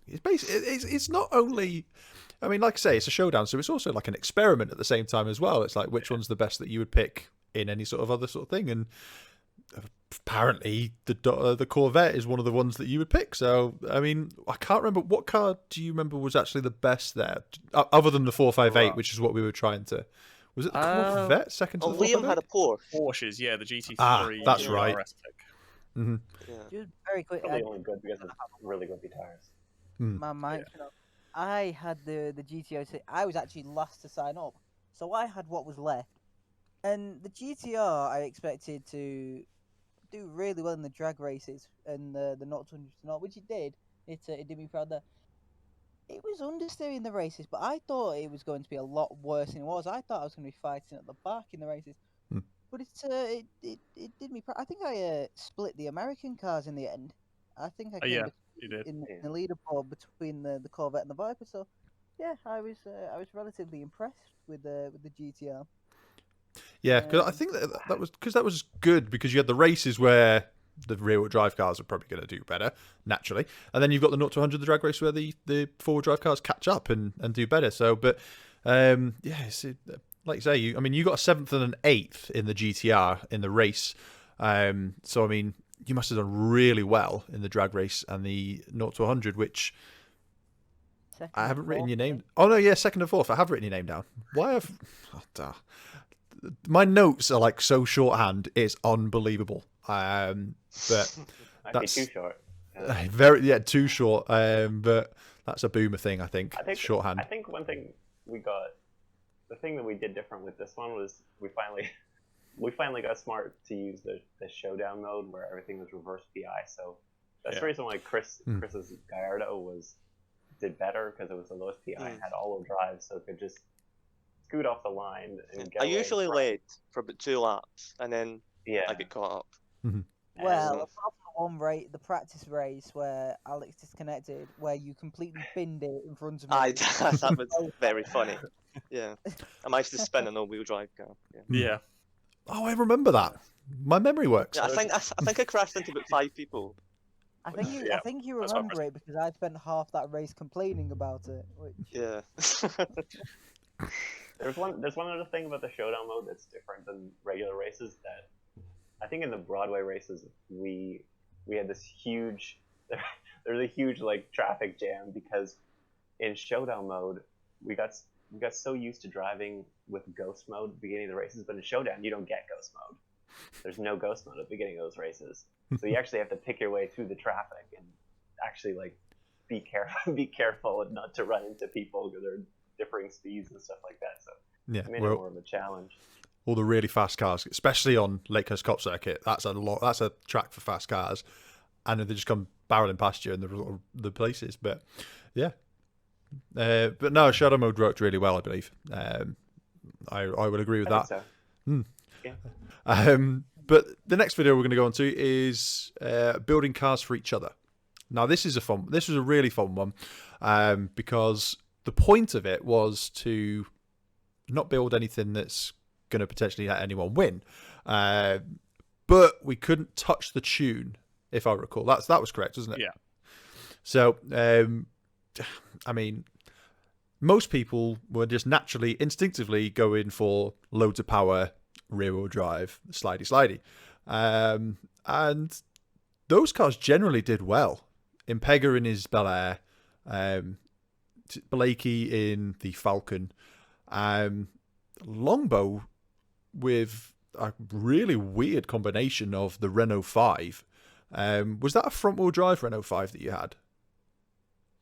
it's not only, I mean, like I say, it's a showdown, so it's also like an experiment at the same time as well. It's like which one's the best that you would pick in any sort of other sort of thing, and apparently the Corvette is one of the ones that you would pick. So, I mean, I can't remember what car do you remember was actually the best there, other than the 458, which is what we were trying to. Was it the Corvette second to the Liam 458? had a Porsche. Porsches, yeah, the GT3. That's right. RS pick. Mm-hmm. Yeah. Just very quick. Probably only good because it's really grumpy tires. My mic. I had the GTO. I was actually last to sign up, so I had what was left. And the GTR, I expected to do really well in the drag races and the 0 to 100, which it did. It did me proud there. It was understeer in the races, but I thought it was going to be a lot worse than it was. I thought I was going to be fighting at the back in the races. But it did me proud. I think I split the American cars in the end. I think I came in the leaderboard between the Corvette and the Viper. So yeah, I was relatively impressed with the GTR. Yeah, because I think that was good because you had the races where the rear-wheel drive cars are probably going to do better naturally, and then you've got the 0 to 100 the drag race where the four-wheel drive cars catch up and do better. So, but like you say, you got a 7th and an 8th in the GTR in the race. So I mean, you must have done really well in the drag race and the 0 to 100, which I haven't written your name. Oh no, yeah, 2nd and 4th. I have written your name down. Why have? My notes are like so shorthand, it's unbelievable. But that's too short. Too short. But that's a boomer thing, I think shorthand. I think one thing the thing that we did different with this one was we finally got smart to use the showdown mode where everything was reverse PI. So that's the reason why Chris's Gallardo did better, because it was the lowest PI and had all-wheel drive, so it could just scoot off the line and get I usually led for about 2 laps, and then I get caught up. Well, apart from the one the practice race where Alex disconnected, where you completely binned it in front of me. That was very funny. Yeah, I managed to spin an all-wheel drive car. Yeah. Oh, I remember that. My memory works. Yeah, I think I crashed into about 5 people. I think you remember it because I spent half that race complaining about it. Yeah. There's one other thing about the showdown mode that's different than regular races, that I think in the Broadway races we had this huge there's a huge like traffic jam, because in showdown mode we got so used to driving with ghost mode at the beginning of the races, but in showdown you don't get ghost mode. There's no ghost mode at the beginning of those races, so you actually have to pick your way through the traffic and actually like be careful and not to run into people because they're differing speeds and stuff like that. So it made it more of a challenge. All the really fast cars, especially on Lakehurst Cop Circuit, that's a track for fast cars, and they just come barreling past you in the places. But yeah, but no, shadow mode worked really well, I believe. I would agree with that. So. Yeah. But the next video we're going to go on to is building cars for each other. Now this was a really fun one, because the point of it was to not build anything that's going to potentially let anyone win, but we couldn't touch the tune, if I recall. That was correct, wasn't it? Yeah. So, I mean, most people were just naturally, instinctively going for loads of power, rear-wheel drive, slidey. And those cars generally did well. Impega in his Bel Air, Blakey in the Falcon, Longbow with a really weird combination of the Renault 5. Was that a front-wheel drive Renault 5 that you had?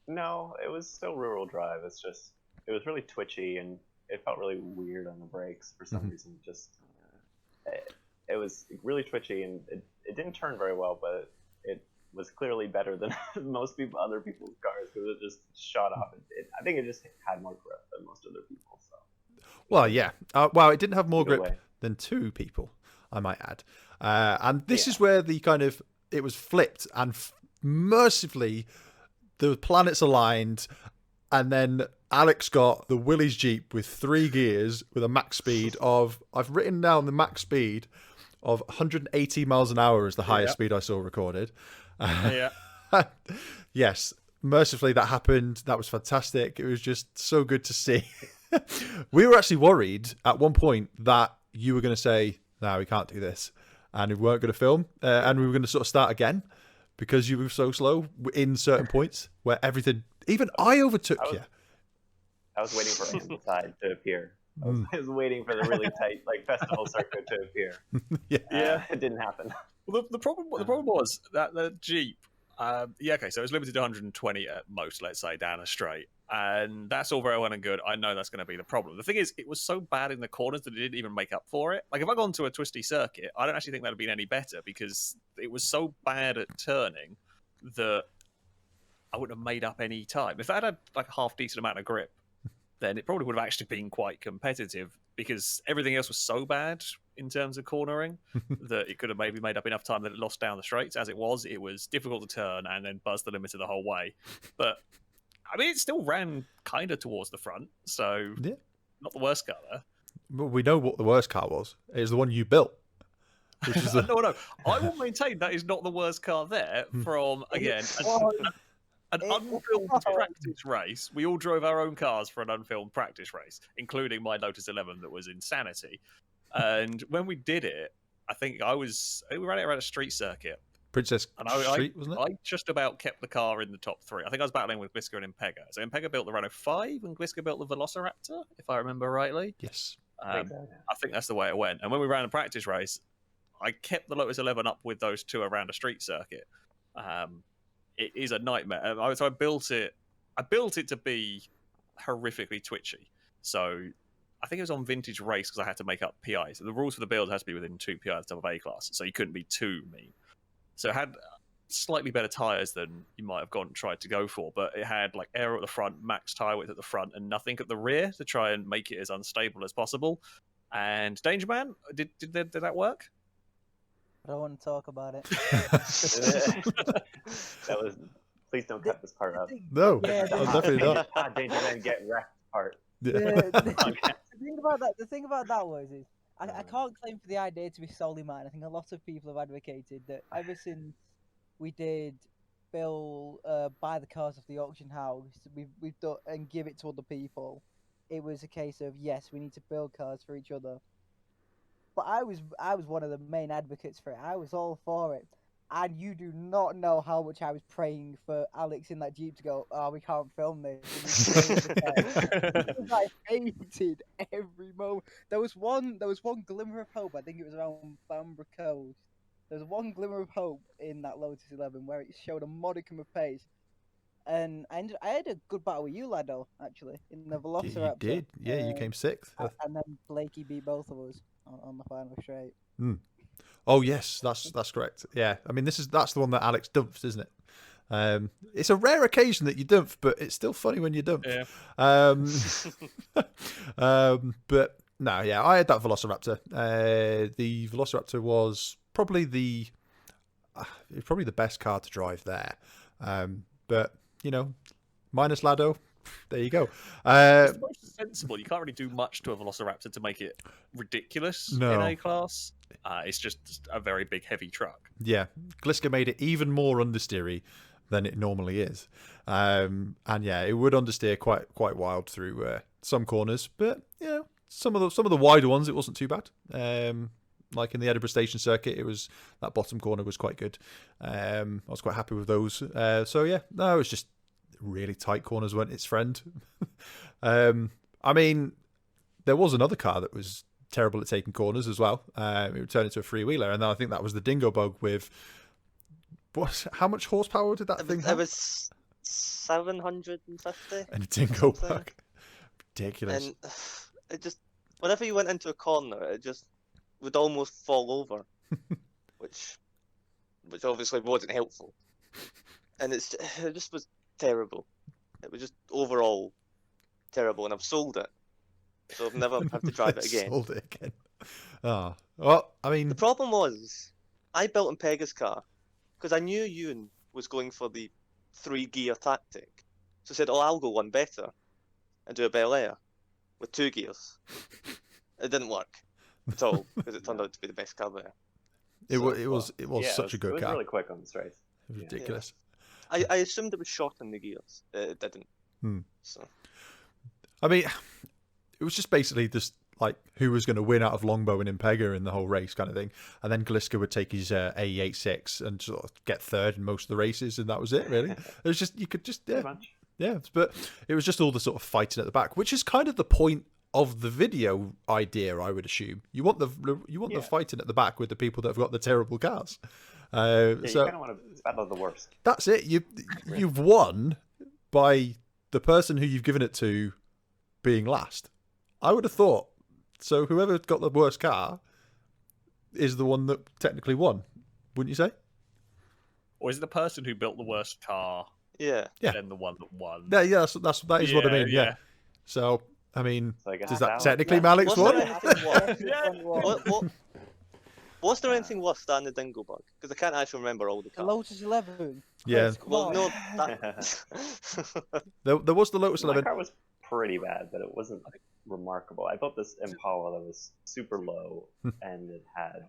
No, it was still rear-wheel drive. It's just, it was really twitchy and it felt really weird on the brakes for some reason. Just, it was really twitchy and it didn't turn very well, but it was clearly better than other people's cars because it just shot off. I think it just had more grip than most other people. So. Well, yeah. Well, it didn't have more grip way. than two people, I might add. And this is where the kind of, it was flipped and mercifully the planets aligned, and then Alex got the Willys Jeep with 3 gears with a max speed of, I've written down the max speed of 180 miles an hour is the highest speed I saw recorded. Yes, mercifully that happened. That was fantastic. It was just so good to see. We were actually worried at one point that you were going to say, no, we can't do this. And we weren't going to film. And we were going to sort of start again because you were so slow in certain points where everything, even I overtook you. I was waiting for Ambleside to appear. I was waiting for the really tight festival circuit to appear. Yeah. It didn't happen. Well, the problem was that the Jeep, okay, so it was limited to 120 at most, let's say, down a straight. And that's all very well and good. I know that's going to be the problem. The thing is, it was so bad in the corners that it didn't even make up for it. Like, if I'd gone to a twisty circuit, I don't actually think that would have been any better because it was so bad at turning that I wouldn't have made up any time. If that had a half-decent amount of grip, then it probably would have actually been quite competitive because everything else was so bad in terms of cornering that it could have maybe made up enough time that it lost down the straights. As it was difficult to turn and then buzz the limiter the whole way. But I mean, it still ran kind of towards the front, so not the worst car there. Well, we know what the worst car was. It was the one you built. Which is No. I will maintain that is not the worst car there from, again, an unfilmed practice race. We all drove our own cars for an unfilmed practice race, including my Lotus 11 that was insanity. And when we did it, I think we ran it around a street circuit. Princess Street, wasn't it? I just about kept the car in the top 3. I think I was battling with Gliska and Impega. So Impega built the Renault 5 and Gliska built the Velociraptor, if I remember rightly. Yes. I think that's the way it went. And when we ran a practice race, I kept the Lotus 11 up with those two around a street circuit. It is a nightmare. So I built it to be horrifically twitchy. So I think it was on Vintage Race because I had to make up PI. So the rules for the build has to be within 2 PI at the top of A class. So you couldn't be too mean. So it had slightly better tyres than you might have tried to go for, but it had aero at the front, max tyre width at the front, and nothing at the rear to try and make it as unstable as possible. And Danger Man, did that work? I don't want to talk about it. Please don't cut this part out. No, definitely not. Danger Man get wrecked part. The thing about that was I can't claim for the idea to be solely mine. I think a lot of people have advocated that ever since we did buy the cars off the auction house, we've done and give it to other people. It was a case of yes, we need to build cars for each other. But I was one of the main advocates for it. I was all for it. And you do not know how much I was praying for Alex in that Jeep to go, oh, we can't film this. Because I hated every moment. There was one glimmer of hope. I think it was around Bambra Coast. There was one glimmer of hope in that Lotus 11 where it showed a modicum of pace. And I had a good battle with you, Lado, actually, in the Velociraptor. You did? Yeah, you came 6th. And then Blakey beat both of us on the final straight. Oh yes, that's correct. Yeah, I mean that's the one that Alex dumps, isn't it? It's a rare occasion that you dump, but it's still funny when you dump. Yeah. But no, yeah, I had that Velociraptor. The Velociraptor was probably the best car to drive there. But minus Lado. There you go. It's the most sensible. You can't really do much to a Velociraptor to make it ridiculous in A class. It's just a very big, heavy truck. Yeah. Gliska made it even more understeery than it normally is. And yeah, it would understeer quite wild through some corners, but some of the wider ones it wasn't too bad. Like in the Edinburgh Station circuit, that bottom corner was quite good. I was quite happy with those. So yeah, no, it was just really tight corners weren't its friend. I mean, there was another car that was terrible at taking corners as well. It would turn into a freewheeler, and I think that was the Dingo Bug with how much horsepower did that thing have? It was 750. And a Dingo Bug, ridiculous. And it just, whenever you went into a corner, it just would almost fall over, which obviously wasn't helpful. And it just was terrible. It was just overall terrible, and I've sold it, so I've never had to drive it again. Sold it again. Ah, well, I mean, The problem was, I built in Pega's car because I knew Ewan was going for the 3-gear tactic. So I said, I'll go one better and do a Bel Air with 2 gears. It didn't work at all because it turned out to be the best car there. it was such a good It was car. really quick on this race. It was ridiculous. I assumed it was short in the gears. It didn't. So I mean, it was just basically just like who was going to win out of Longbow and Impega in the whole race kind of thing. And then Gliska would take his AE86 and sort of get third in most of the races, and that was it, really. It was just, you could just, but it was just all the sort of fighting at the back, which is kind of the point of the video idea, I would assume. You want the fighting at the back with the people that have got the terrible cars. You So kind of want to battle the worst. that's it. You've won by the person who you've given it to being last. I would have thought. So whoever got the worst car is the one that technically won, wouldn't you say? Or is it the person who built the worst car yeah. then the one that won? Yeah, that is what I mean. Yeah. So I mean, So I guess does that Alex- technically yeah. Malik's Was there won? anything worse? Was there anything worse than the Dingo Bug? Because I can't actually remember all the The cars. Lotus 11. Yeah. Chris, come Well, on. no, that... There was the Lotus My 11. car was pretty bad, but it wasn't remarkable. I built this Impala that was super low, and it had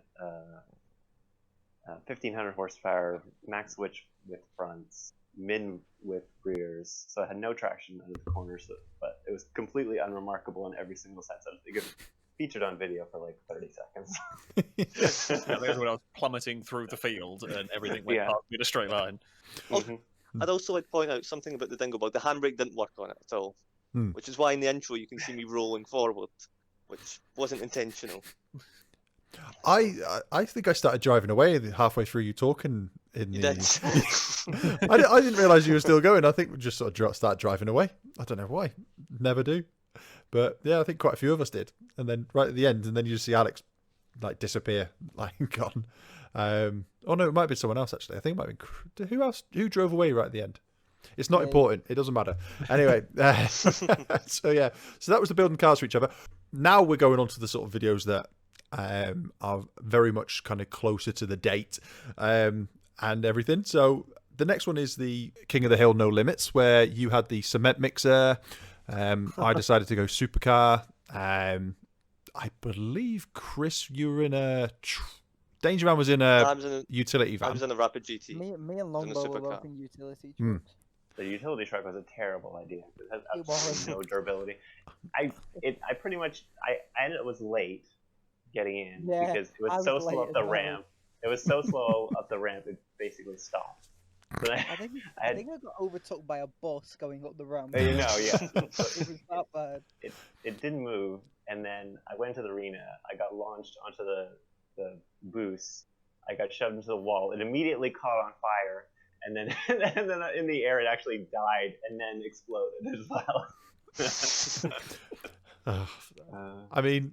1,500 horsepower, max switch with fronts, min with rears, so it had no traction under the corners, but it was completely unremarkable in every single sense. I think it was featured on video for like 30 seconds. That was when I was plummeting through the field and everything went Yeah. past me in a straight line. I'd also like to point out something about the Dingo Bug. The handbrake didn't work on it at all, which is why in the intro you can see me rolling forward, which wasn't intentional. I think I started driving away halfway through you talking. You did. I didn't realise you were still going. I think we just sort of started driving away. I don't know why. Never do. But yeah, I think quite a few of us did. And then right at the end, and then you just see Alex like disappear, like gone. Oh no, it might be someone else actually. I think it might be who else? Who drove away right at the end? It's not important. It doesn't matter. Anyway, so yeah, so that was the building cars for each other. Now we're going on to the sort of videos that are very much kind of closer to the date and everything. So the next one is the King of the Hill No Limits, where you had the cement mixer. I decided to go supercar. I believe, Chris, you were in a Danger Man was in a utility van. I was in a Rapid GT. Me and Longbow were both in utility Hmm. trucks. The utility truck was a terrible idea. It has It was. absolutely no durability. I ended up was late getting in Yeah, because it I was so was slow late up as the well. ramp. It was so slow up the ramp it basically stopped. So I think I got overtook by a bus going up the ramp. you know, yeah. It was that bad. It didn't move, and then I went to the arena. I got launched onto the boost. I got shoved into the wall. It immediately caught on fire, and then in the air it actually died and then exploded as well. I mean,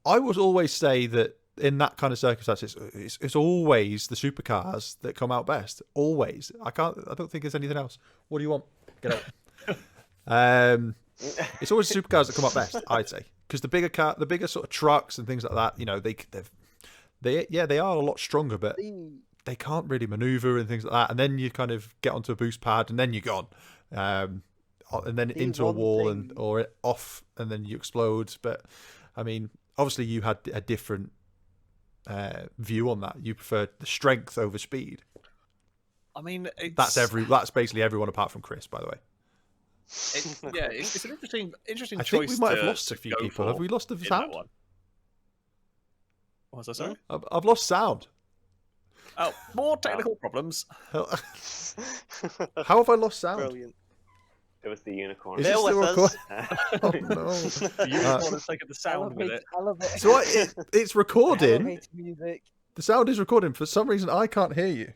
I would always say that in that kind of circumstances, it's always the supercars that come out best. Always. I don't think there's anything else. What do you want? Get out. It's always the supercars that come out best, I'd say, because the bigger sort of trucks and things like that, you know, they are a lot stronger, but they can't really maneuver and things like that. And then you kind of get onto a boost pad, and then you're gone. And then into a wall or off, and then you explode. But I mean, obviously you had a different view on that. You preferred the strength over speed. I mean, That's basically everyone apart from Chris, by the way. It's an interesting I choice. think we might have lost a few go people. for Have we lost the in that sound? one. What was I saying? I've lost sound. Oh, more technical problems. How have I lost sound? Brilliant. It was the unicorn. Is it Bear still with recording? us. Oh no! The unicorn has taken the sound with it. Elevator, So it's recording. elevator music. The sound is recording. For some reason, I can't hear you.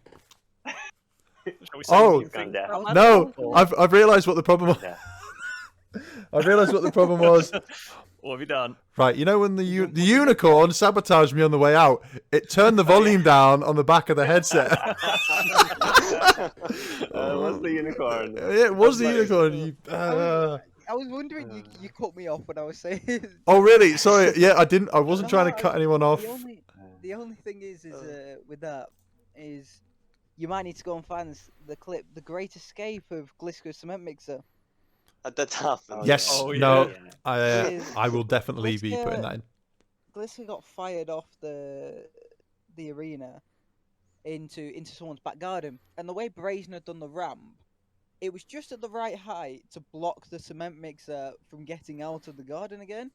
Shall we say Oh, you think gone down. that No, or- I've realised what the problem was. Yeah. I've realised what the problem was. What have you done? Right, you know when the unicorn sabotaged me on the way out, it turned the volume down on the back of the headset. What's the unicorn? It was the That's unicorn. I was wondering, you cut me off when I was saying. Oh really? Sorry. Yeah, I didn't. I wasn't trying to cut anyone off. The only thing is with that is you might need to go and find the clip, "The Great Escape of Glisco's Cement Mixer." That did happen. Yes. Oh, No. yeah. I will definitely be putting that in. Glisco got fired off the arena into someone's back garden, and the way Brazen had done the ramp, it was just at the right height to block the cement mixer from getting out of the garden again.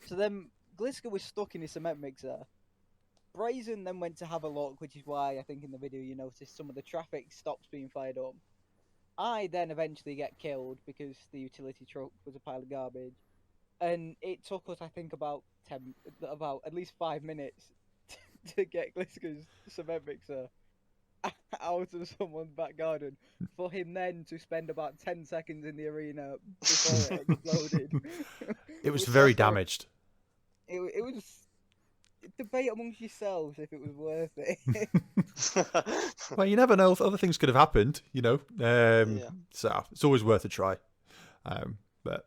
So then Glisco was stuck in his cement mixer. Brazen then went to have a look, which is why I think in the video you noticed some of the traffic stops being fired up. I then eventually get killed because the utility truck was a pile of garbage, and it took us, I think, about at least 5 minutes to get Glisco's cement mixer out of someone's back garden, for him then to spend about 10 seconds in the arena before it exploded. It was Which very also- damaged. It was. Debate amongst yourselves if it was worth it. Well, you never know. Other things could have happened, you know. So it's always worth a try. But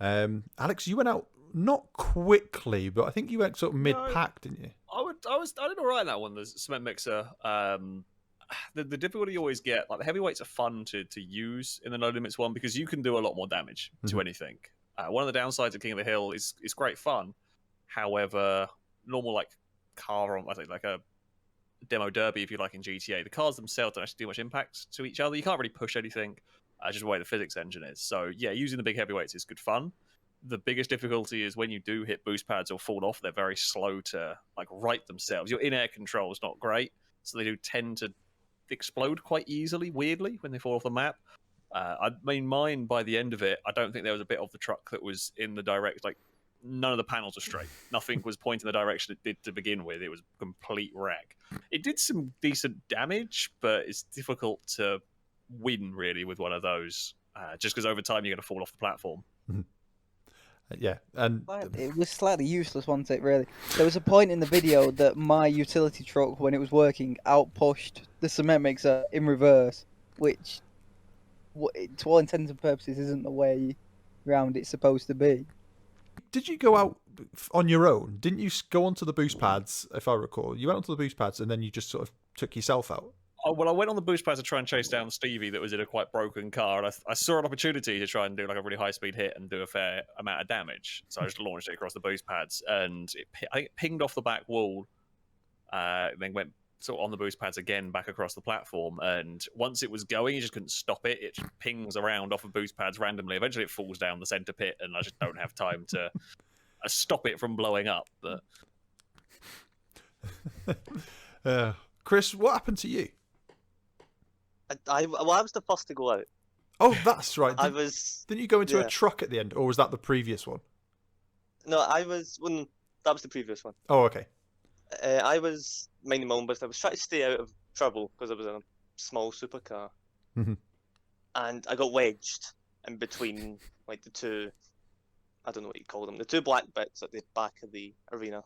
Alex, you went out not quickly, but I think you went sort of mid-pack, didn't you? I did all right in that one. The cement mixer. The difficulty you always get, like the heavyweights are fun to use in the no limits one because you can do a lot more damage to anything. One of the downsides of King of the Hill is great fun. However, normal like car on, I think like a demo derby, if you like in GTA, the cars themselves don't actually do much impact to each other. You can't really push anything, just the way the physics engine is. So yeah, using the big heavyweights is good fun. The biggest difficulty is when you do hit boost pads or fall off, they're very slow to like right themselves. Your in-air control is not great, so they do tend to explode quite easily, weirdly, when they fall off the map. I mean, mine, by the end of it, I don't think there was a bit of the truck that was in the direct, like, none of the panels were straight. Nothing was pointing the direction it did to begin with. It was a complete wreck. It did some decent damage, but it's difficult to win, really, with one of those, just because over time you're going to fall off the platform. Yeah, and It was slightly useless, wasn't it, really? There was a point in the video that my utility truck, when it was working, outpushed the cement mixer in reverse, which, to all intents and purposes, isn't the way round it's supposed to be. did you go out on your own? Didn't you go onto the boost pads, if I recall? You went onto the boost pads and then you just sort of took yourself out? Oh, well, I went on the boost pads to try and chase down Stevie that was in a quite broken car, and I saw an opportunity to try and do like a really high-speed hit and do a fair amount of damage. So I just launched it across the boost pads, and I think it pinged off the back wall, then went sort of on the boost pads again back across the platform, and once it was going, you just couldn't stop it. It just pings around off of boost pads randomly. Eventually it falls down the centre pit, and I just don't have time to stop it from blowing up. But Chris, what happened to you? I was the first to go out. Oh, that's right. Didn't you go into a truck at the end, or was that the previous one? No, that was the previous one. Oh, okay. I was minding my own business. I was trying to stay out of trouble because I was in a small supercar, Mhm. and I got wedged in between like the two. I don't know what you call them. The two black bits at the back of the arena,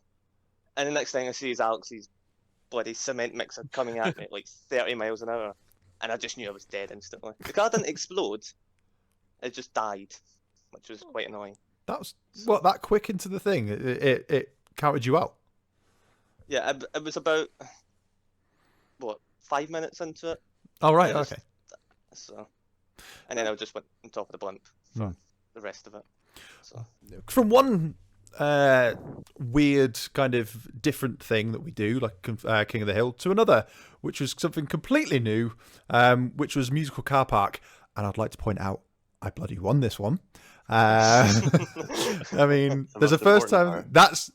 and the next thing I see is Alex's bloody cement mixer coming at me at like 30 miles an hour, and I just knew I was dead instantly. The car didn't explode; it just died, which was quite annoying. That was that quick into the thing. It counted you out. Yeah, it was about 5 minutes into it. Oh right, Yeah, okay. So, and then I just went on top of the blimp for the rest of it. So. From one weird kind of different thing that we do, like King of the Hill, to another, which was something completely new, which was Musical Car Park. And I'd like to point out, I bloody won this one. I mean, It's the there's a most first important time. part. That's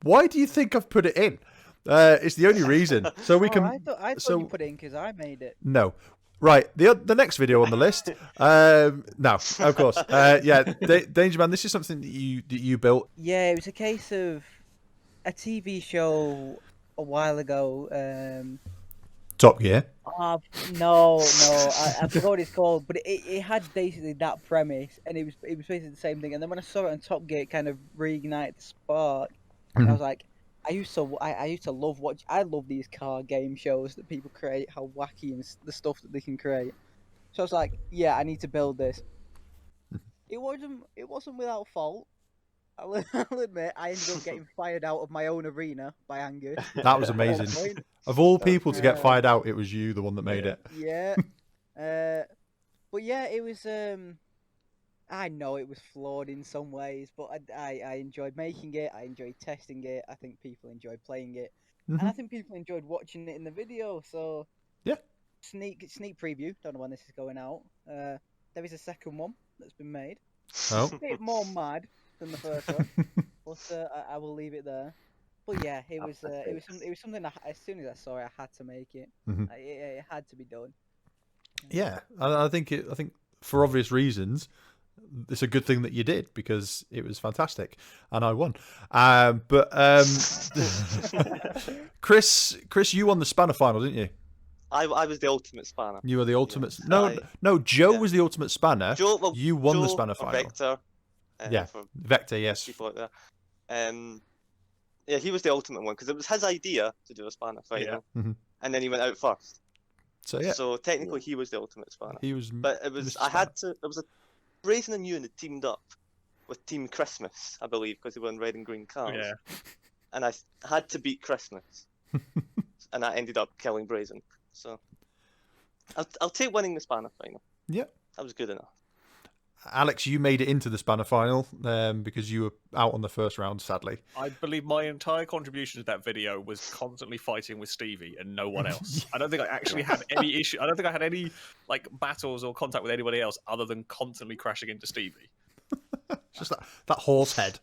why do you think I've put it in? It's the only reason. So we Oh, can. I thought so you put it in because I made it. no. Right, the next video on the list. No, of course. Yeah, Danger Man. This is something that you built. Yeah, it was a case of a TV show a while ago. Top Gear. No, I forgot what it's called, but it had basically that premise, and it was basically the same thing. And then when I saw it on Top Gear, it kind of reignited the spark. And I was like, I used to love I love these car game shows that people create, how wacky and the stuff that they can create. So I was like, yeah, I need to build this. It wasn't without fault. I'll admit, I ended up getting fired out of my own arena by Angus. That was amazing. Of all people to get fired out, it was you, the one that made it. Yeah. But yeah, it was. I know it was flawed in some ways, but I enjoyed making it. I enjoyed testing it. I think people enjoyed playing it, and I think people enjoyed watching it in the video. So yeah, sneak preview. Don't know when this is going out. There is a second one that's been made. Oh. A bit more mad than the first one, but I will leave it there. But yeah, it was something that as soon as I saw it, I had to make it. It had to be done. Yeah, I think for obvious reasons, it's a good thing that you did because it was fantastic, and I won. But Chris, you won the spanner final, didn't you? I was the ultimate spanner. You were the ultimate. Yes, No. Joe was the ultimate spanner. You won the Joe spanner or final. Vector. Yeah, for Vector. Yes. people out there. Yeah, he was the ultimate one because it was his idea to do a spanner final, and then he went out first. So yeah. So technically, he was the ultimate spanner. He was. But it was Mr. I had to. It was a Brazen and Ewan had teamed up with Team Christmas, I believe, because they were in red and green cars. Yeah. And I had to beat Christmas, and I ended up killing Brazen. So I'll take winning the spanner final. Yeah. That was good enough. Alex, you made it into the spanner final because you were out on the first round, sadly. I believe my entire contribution to that video was constantly fighting with Stevie and no one else. I don't think I actually had any issue. I don't think I had any battles or contact with anybody else other than constantly crashing into Stevie. Just that horse head.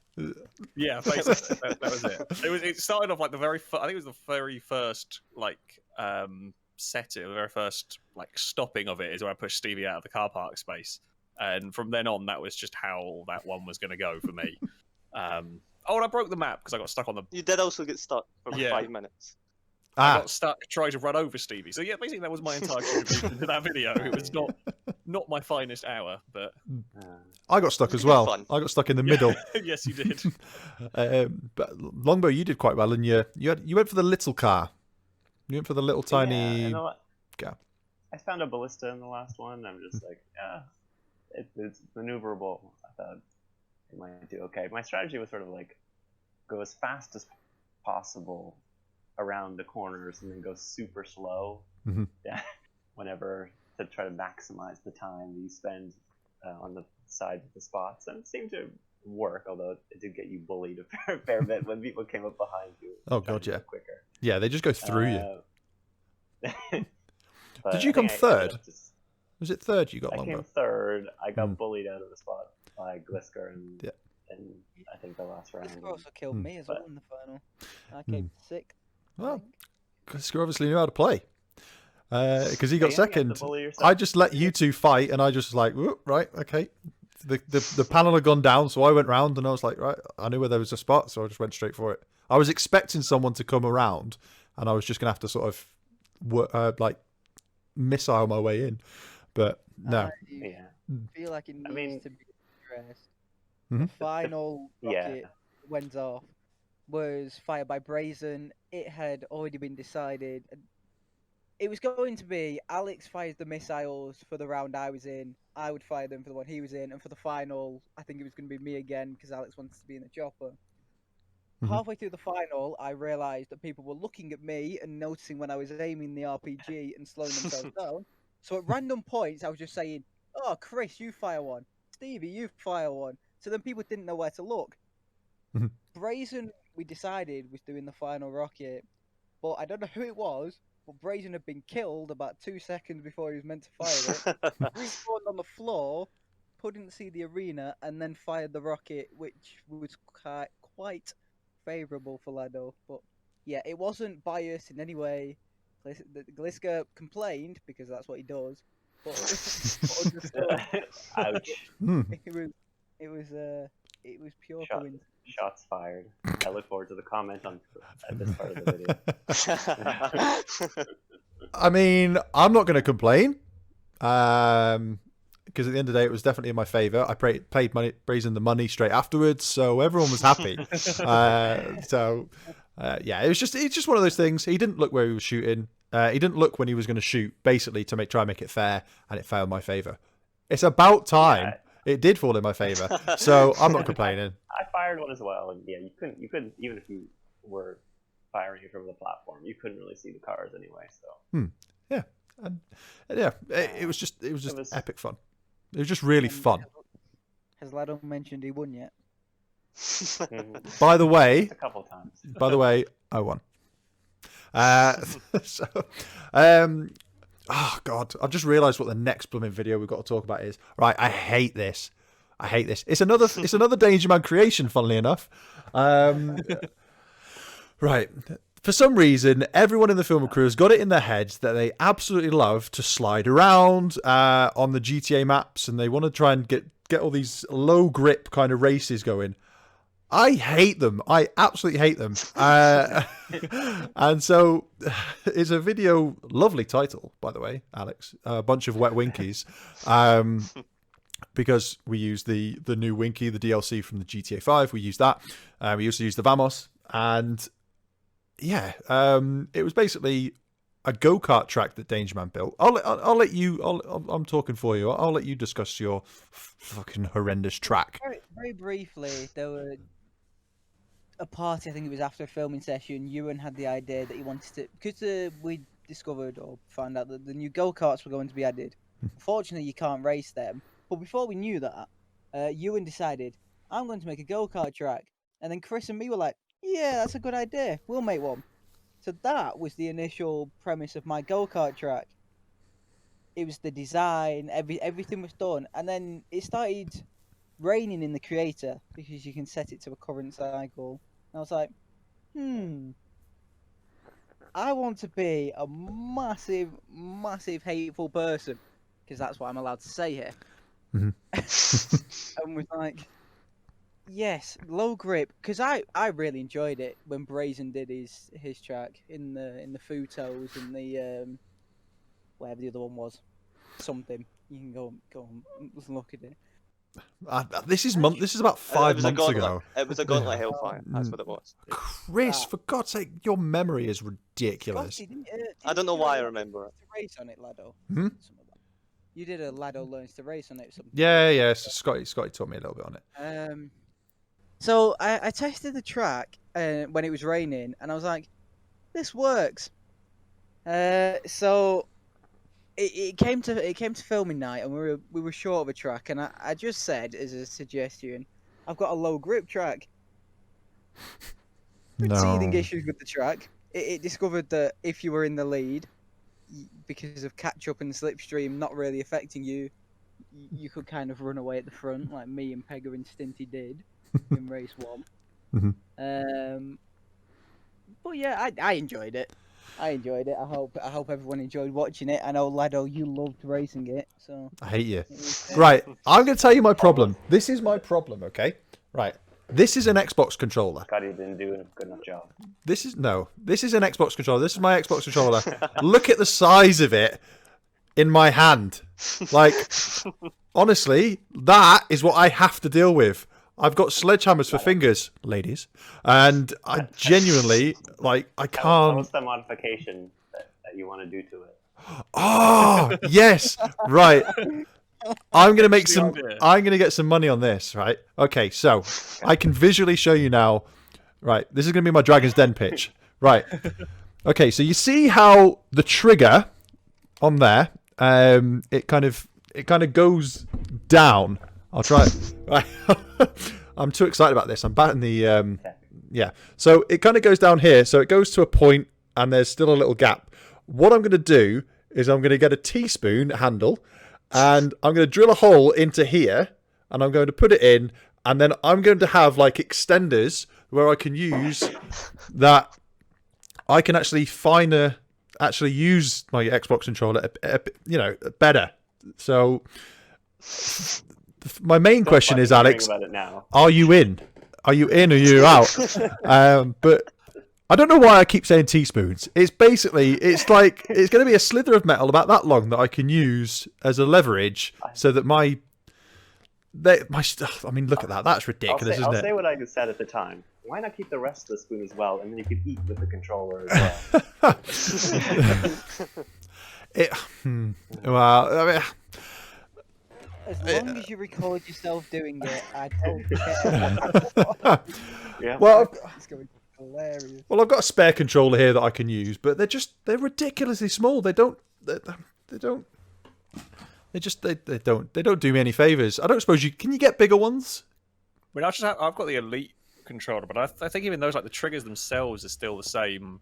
Yeah, basically that was it. It started off I think it was the very first setting, the very first stopping of it is where I pushed Stevie out of the car park space. And from then on, that was just how that one was going to go for me. And I broke the map because I got stuck on the... You did also get stuck for 5 minutes. I got stuck trying to run over Stevie. So yeah, basically that was my entire contribution to that video. It was not my finest hour, but... I got stuck as well. I got stuck in the middle. Yes, you did. But Longbow, you did quite well, and you went for the little car. You went for the little tiny... Yeah, you know what? car. I found a ballista in the last one. I'm just like, it's maneuverable. I thought it might do okay. My strategy was sort of go as fast as possible around the corners and then go super slow. Yeah, whenever to try to maximize the time you spend on the side of the spots, and it seemed to work. Although it did get you bullied a fair bit when people came up behind you. Oh god, yeah. Quicker. Yeah, they just go through you. Did you I come think third? Was it third you got, I Longbow? came third. I got bullied out of the spot by Glisker and I think the last round. Glisker also killed me as well in the final. I came sick. Well, Glisker obviously knew how to play because he got second. I just let you two fight, and I just was like, right, okay. The panel had gone down, so I went round, and I was like, right, I knew where there was a spot, so I just went straight for it. I was expecting someone to come around, and I was just gonna have to sort of missile my way in. But no. I feel like it needs to be addressed. The final rocket went off was fired by Brazen. It had already been decided. It was going to be Alex fires the missiles for the round I was in. I would fire them for the one he was in. And for the final, I think it was going to be me again because Alex wants to be in the chopper. Halfway through the final, I realised that people were looking at me and noticing when I was aiming the RPG and slowing themselves down. So at random points, I was just saying, "Oh, Chris, you fire one. Stevie, you fire one." So then people didn't know where to look. Brazen, we decided, was doing the final rocket, but I don't know who it was, but Brazen had been killed about 2 seconds before he was meant to fire it. Respawned on the floor, couldn't see the arena, and then fired the rocket, which was quite favourable for Lado. But yeah, it wasn't biased in any way. Gliska complained, because that's what he does, but Ouch. it was pure Shot. coincidence. Shots fired. I look forward to the comment on at this part of the video. I mean, I'm not going to complain. Because at the end of the day, it was definitely in my favour. I paid Brazen the money straight afterwards, so everyone was happy. Yeah, it's just one of those things. He didn't look where he was shooting. He didn't look when he was going to shoot, basically to try and make it fair, and it fell in my favour. It's about time. Yeah. It did fall in my favour, so I'm not complaining. I fired one as well, and yeah, you couldn't even if you were firing it from the platform, you couldn't really see the cars anyway. So Yeah, and yeah, it was just epic fun. It was just really fun. Has Lado mentioned he won yet? By the way, a couple times. By the way, I won. Oh God, I've just realised what the next blooming video we've got to talk about is. Right, I hate this. It's another Danger Man creation, funnily enough. Right. For some reason, everyone in the film crew has got it in their heads that they absolutely love to slide around on the GTA maps, and they want to try and get all these low grip kind of races going. I hate them. I absolutely hate them. And so it's a video, lovely title, by the way, Alex, Bunch of Wet Winkies, because we use the new Winky, the DLC from the GTA 5. We use that. We also use the Vamos. And yeah, it was basically a go-kart track that Danger Man built. I'll let you, I'm talking for you. I'll let you discuss your fucking horrendous track. Very briefly, there were a party, I think it was after a filming session, Ewan had the idea that he wanted to, because we discovered or found out that the new go-karts were going to be added. Unfortunately, you can't race them. But before we knew that, Ewan decided, I'm going to make a go-kart track. And then Chris and me were like, yeah, that's a good idea. We'll make one. So that was the initial premise of my go-kart track. It was the design, everything was done. And then it started raining in the creator, because you can set it to a current cycle. And I was like, I want to be a massive, massive hateful person, because that's what I'm allowed to say here. And was like, yes, low grip, because I really enjoyed it when Brazen did his track in the Futos and the whatever the other one was, something. You can go and look at it. This is about 5 months ago. It was a Gauntlet Hellfire. That's what it was. Chris, for God's sake, your memory is ridiculous. I don't know why I remember it. Race on it, Lado. You did a Lado Learns to Race on it. Something. Yeah. Scotty taught me a little bit on it. So I tested the track when it was raining, and I was like, this works. So it came to filming night, and we were short of a track, and I just said as a suggestion, I've got a low grip track. Teething issues with the track. It discovered that if you were in the lead, because of catch up and slipstream not really affecting you, you could kind of run away at the front, like me and Pegger and Stinty did in race 1. But yeah, I enjoyed it. I hope everyone enjoyed watching it. I know, Lado, you loved racing it, so I hate you. Right, I'm going to tell you my problem. This is my problem, okay? Right. This is an Xbox controller. Scotty didn't do a good enough job. This is an Xbox controller. This is my Xbox controller. Look at the size of it in my hand. Like, honestly, that is what I have to deal with. I've got sledgehammers for fingers, ladies, and I genuinely, like, I can't. What's the modification that you want to do to it? Oh, yes, right. I'm gonna get some money on this, right? Okay, so I can visually show you now. Right, this is gonna be my Dragon's Den pitch. Right. Okay, so you see how the trigger on there, it kind of goes down. I'll try it. Right. I'm too excited about this. I'm batting the yeah. So it kind of goes down here. So it goes to a point, and there's still a little gap. What I'm going to do is I'm going to get a teaspoon handle, and I'm going to drill a hole into here, and I'm going to put it in, and then I'm going to have like extenders where I can use that. I can actually use my Xbox controller, better. So my main question is, Alex, about it now. are you in? Are you in or are you out? But I don't know why I keep saying teaspoons. It's basically, it's like, it's going to be a slither of metal about that long that I can use as a leverage so that my stuff, I mean, look at that. That's ridiculous, isn't it? I'll say what I said at the time. Why not keep the rest of the spoon as well, and then you could eat with the controller as well? Well, I mean, As long as you record yourself doing it, I don't care. Yeah. well, It's going to be hilarious. well, I've got a spare controller here that I can use, but they're ridiculously small. They don't do me any favors. I don't suppose can you get bigger ones? I mean, I've got the Elite controller, but I think even those, like the triggers themselves, are still the same.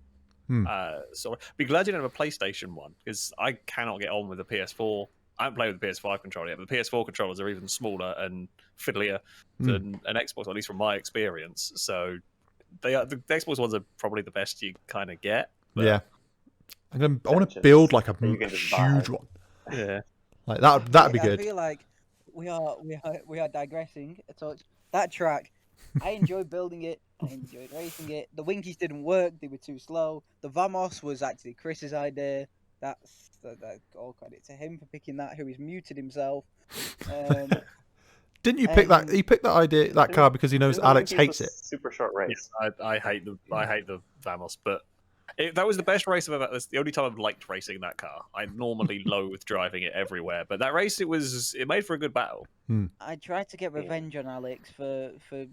So be glad you don't have a PlayStation one, because I cannot get on with the PS4. I haven't played with the PS5 controller yet, but the PS4 controllers are even smaller and fiddlier than an Xbox, at least from my experience. So the Xbox ones are probably the best you kind of get. But... Yeah, I want to build like a huge one. Yeah, like that'd be good. I feel like we are digressing a touch. That track, I enjoyed building it. I enjoyed racing it. The Winkies didn't work; they were too slow. The Vamos was actually Chris's idea. That's all credit to him for picking that. Who has muted himself. Didn't you pick that? He picked that car because he knows Alex hates it. Super short race. yes, I hate the Vamos, but that was the best race I've ever. That's the only time I've liked racing that car. I normally loathe driving it everywhere, but that race, it made for a good battle. I tried to get revenge on Alex for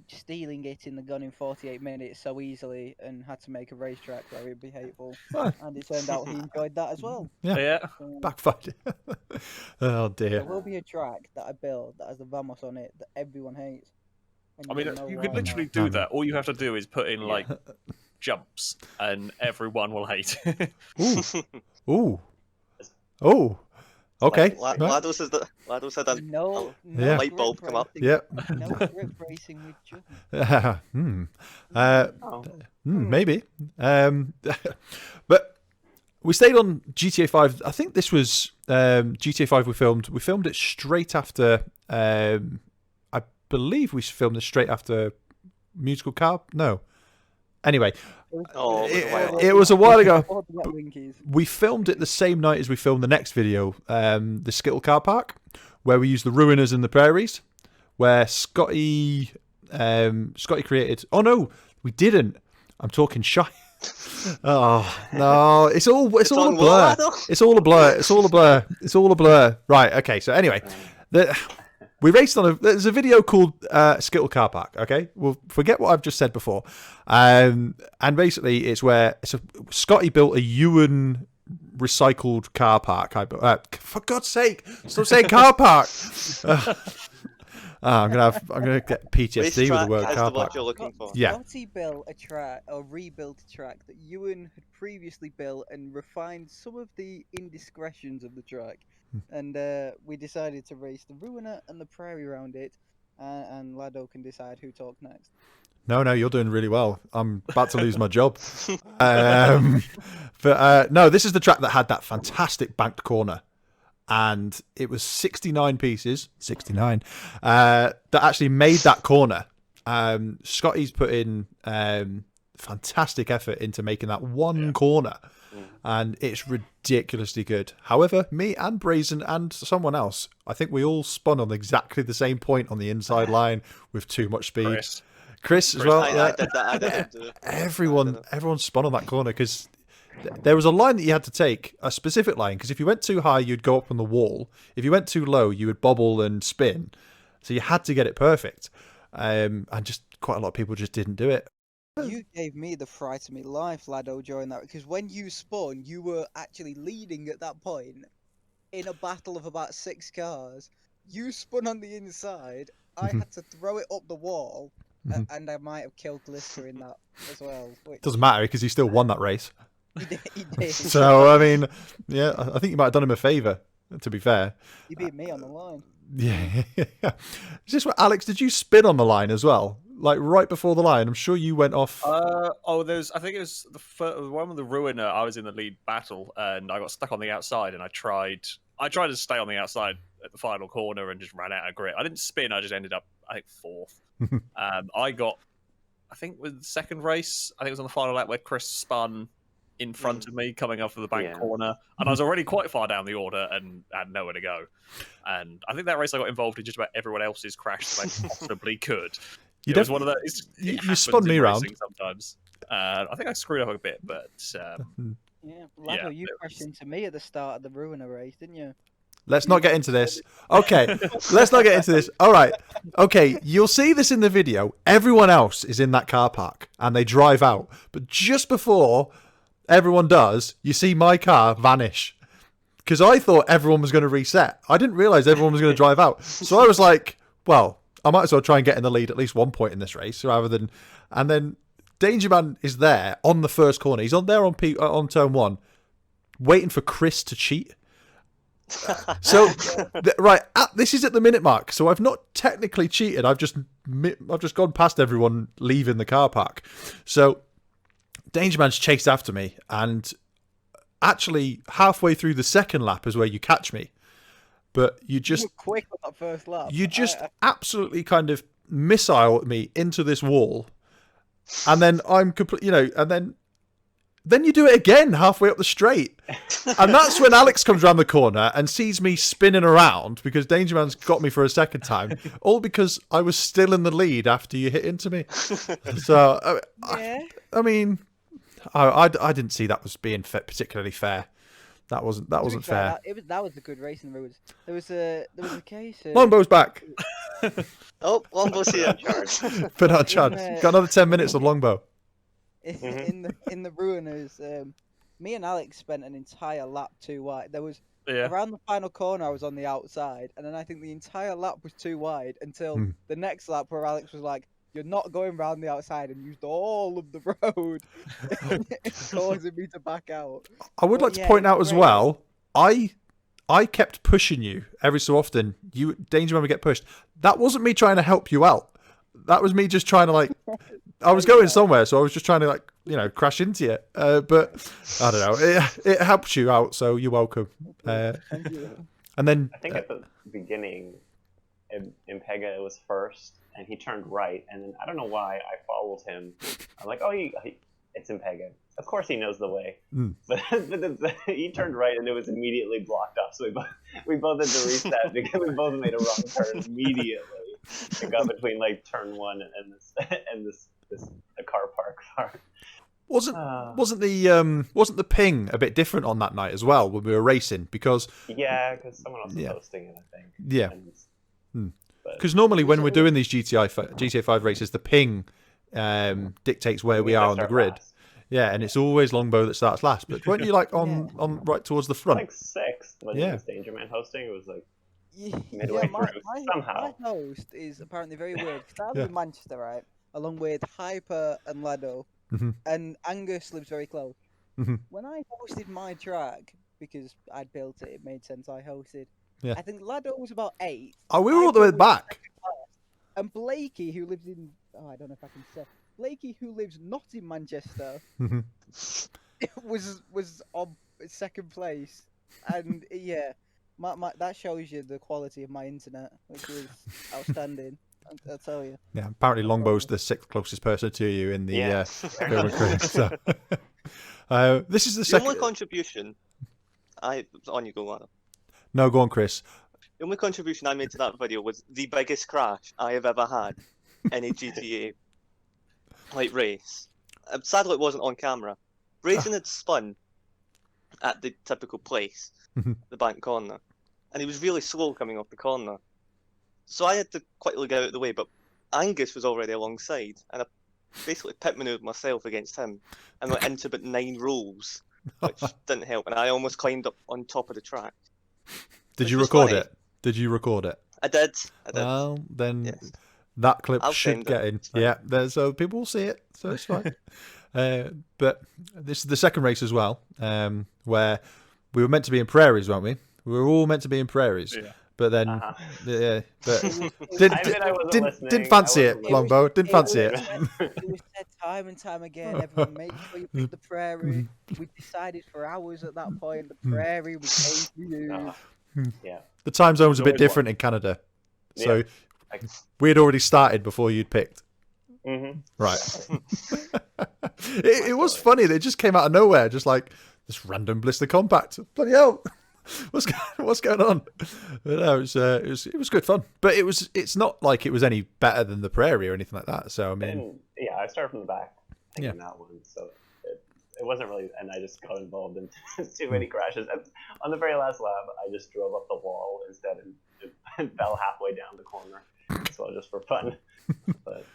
stealing it in the gun in 48 minutes so easily, and had to make a racetrack where it'd be hateful. And it turned out he enjoyed that as well. Yeah. Backfired. Oh dear. There will be a track that I build that has the Vamos on it that everyone hates. I mean, you could literally do that. All you have to do is put in like jumps, and everyone will hate it. Ooh. Okay. Lado said that No light bulb come up. Yeah. No grip racing with John. Maybe. But we stayed on GTA 5. I think this was GTA 5 we filmed. We filmed it straight after. I believe we filmed it straight after Musical Car. No. Anyway, it was a while ago. We filmed it the same night as we filmed the next video, the Skittle Car Park, where we used the Ruiners and the Prairies, where Scotty created. Oh no, we didn't. I'm talking shy. Oh no, it's all a blur. It's all a blur. It's all a blur. Right. Okay. So anyway, we raced on there's a video called Skittle Car Park, okay? We'll forget what I've just said before. And basically it's where Scotty built a Ewan recycled car park. For God's sake, stop saying car park. I'm gonna get PTSD with the word car park. Yeah. Scotty built a track, or rebuilt a track that Ewan had previously built and refined some of the indiscretions of the track. And we decided to race the Ruiner and the Prairie around it, and Lado can decide who talks next. No, you're doing really well. I'm about to lose my job. But no, this is the track that had that fantastic banked corner. And it was 69 pieces, 69, that actually made that corner. Scotty's put in fantastic effort into making that one corner. And it's ridiculously good. However, me and Brazen and someone else, I think we all spun on exactly the same point on the inside line with too much speed. Chris as well. I did that. I didn't do it. Everyone spun on that corner because there was a line that you had to take, a specific line, because if you went too high, you'd go up on the wall. If you went too low, you would bobble and spin. So you had to get it perfect. And just quite a lot of people just didn't do it. You gave me the fright of my life, Lado, during that, because when you spun, you were actually leading at that point in a battle of about 6 cars. You spun on the inside. I had to throw it up the wall, and I might have killed Glister in that as well. Which Doesn't matter because he still won that race. he did. So I mean, yeah, I think you might have done him a favour. To be fair. He beat me on the line. Yeah. Is this what, Alex? Did you spin on the line as well? Like right before the line? I'm sure you went off. I think it was the one with the Ruiner. I was in the lead battle and I got stuck on the outside, and I tried to stay on the outside at the final corner and just ran out of grip. I didn't spin. I just ended up, I think, fourth. I think with the second race, I think it was on the final lap where Chris spun in front of me coming up for the back corner, and I was already quite far down the order and had nowhere to go. And I think that race I got involved in just about everyone else's crash that I possibly could. It was one of those. You spun me around sometimes. I think I screwed up a bit, but Lado, you crashed into me at the start of the Ruiner race, didn't you? Let's not get into this. Okay, let's not get into this. All right. Okay, you'll see this in the video. Everyone else is in that car park and they drive out. But just before everyone does, you see my car vanish. Because I thought everyone was going to reset. I didn't realise everyone was going to drive out. So I was like, well, I might as well try and get in the lead at least one point in this race rather than... And then Danger Man is there on the first corner. He's on there on turn one, waiting for Chris to cheat. So right, this is at the minute mark, so I've not technically cheated. I've just gone past everyone leaving the car park. So Danger Man's chased after me, and actually halfway through the second lap is where you catch me. But you were quick on that first lap. You just absolutely kind of missile me into this wall, and then I'm complete, and then you do it again halfway up the straight. And that's when Alex comes around the corner and sees me spinning around because Danger Man's got me for a second time. All because I was still in the lead after you hit into me. So, I mean, I didn't see that was being particularly fair. That wasn't fair. That was a good race in the roads. There was a case. Longbow's back. Oh, Longbow's here. Put on charge. Got another 10 minutes of Longbow. In the Ruiners, me and Alex spent an entire lap too wide. There was around the final corner, I was on the outside, and then I think the entire lap was too wide until the next lap where Alex was like, "You're not going round the outside," and used all of the road, causing me to back out. I would like to point out as well, I kept pushing you every so often. Danger Man would get pushed. That wasn't me trying to help you out. That was me just trying to I was going somewhere, so I was just trying to crash into you. But I don't know. It helps you out, so you're welcome. And then I think at the beginning, Impega was first, and he turned right, and then I don't know why I followed him. I'm like, oh, it's Impega. Of course he knows the way. But he turned right, and it was immediately blocked off. So we both had to reset because we both made a wrong turn immediately. It got between turn one and this car park part. Wasn't the ping a bit different on that night as well when we were racing? Because someone else was hosting it, I think. Yeah. Because normally when we're doing these GTA 5 races, the ping dictates where we are on the grid. Last. Yeah, and it's always Longbow that starts last. But weren't you on right towards the front? Like sixth when it was Danger Man hosting. It was midway through somehow. My host is apparently very weird. Because I live in Manchester, right? Along with Hyper and Lado, and Angus lives very close. When I hosted my track, because I'd built it, it made sense. I hosted. Yeah. I think Lado was about 8th. Oh, we were all the way back. And Blakey, who lives in I don't know if I can say Blakey, who lives not in Manchester, was on second place, and my that shows you the quality of my internet, which was outstanding. I'll tell you. Yeah, apparently Longbow's the 6th closest person to you in the film crew. So. This is the second. Only contribution. On you go, Lana. No, go on, Chris. The only contribution I made to that video was the biggest crash I have ever had in a GTA race. Sadly, it wasn't on camera. Racing had spun at the typical place, the bank corner, and he was really slow coming off the corner. So I had to quickly get out of the way, but Angus was already alongside, and I basically pit maneuvered myself against him and went into about 9 rolls, which didn't help, and I almost climbed up on top of the track. Did you record it? Did you record it? I did. Well, then Yes. that clip I'll should send get it. in. It's fine. Yeah, so people will see it, so it's fine. But this is the second race as well, where we were meant to be in prairies, weren't we? We were all meant to be in prairies. Yeah. But then, Uh-huh. but I admit I wasn't listening. didn't fancy I it, wasn't Longbow. Didn't It fancy was- it. It was said time and time again, everyone, make sure you pick the prairie. We decided for hours at that point, the prairie we came to you. Uh-huh. Yeah. The time zone's a bit always different in Canada, so Yeah. we had already started before you'd picked. Mm-hmm. Right. it was funny. They just came out of nowhere, just like this random blister compact. Bloody hell. What's going on? But no, it was good fun. But it's not like it was any better than the prairie or anything like that. So I mean, And yeah, I started from the back thinking that one, so it wasn't really, and I just got involved in too many crashes. And on the very last lap, I just drove up the wall instead and fell halfway down the corner. So just for fun. But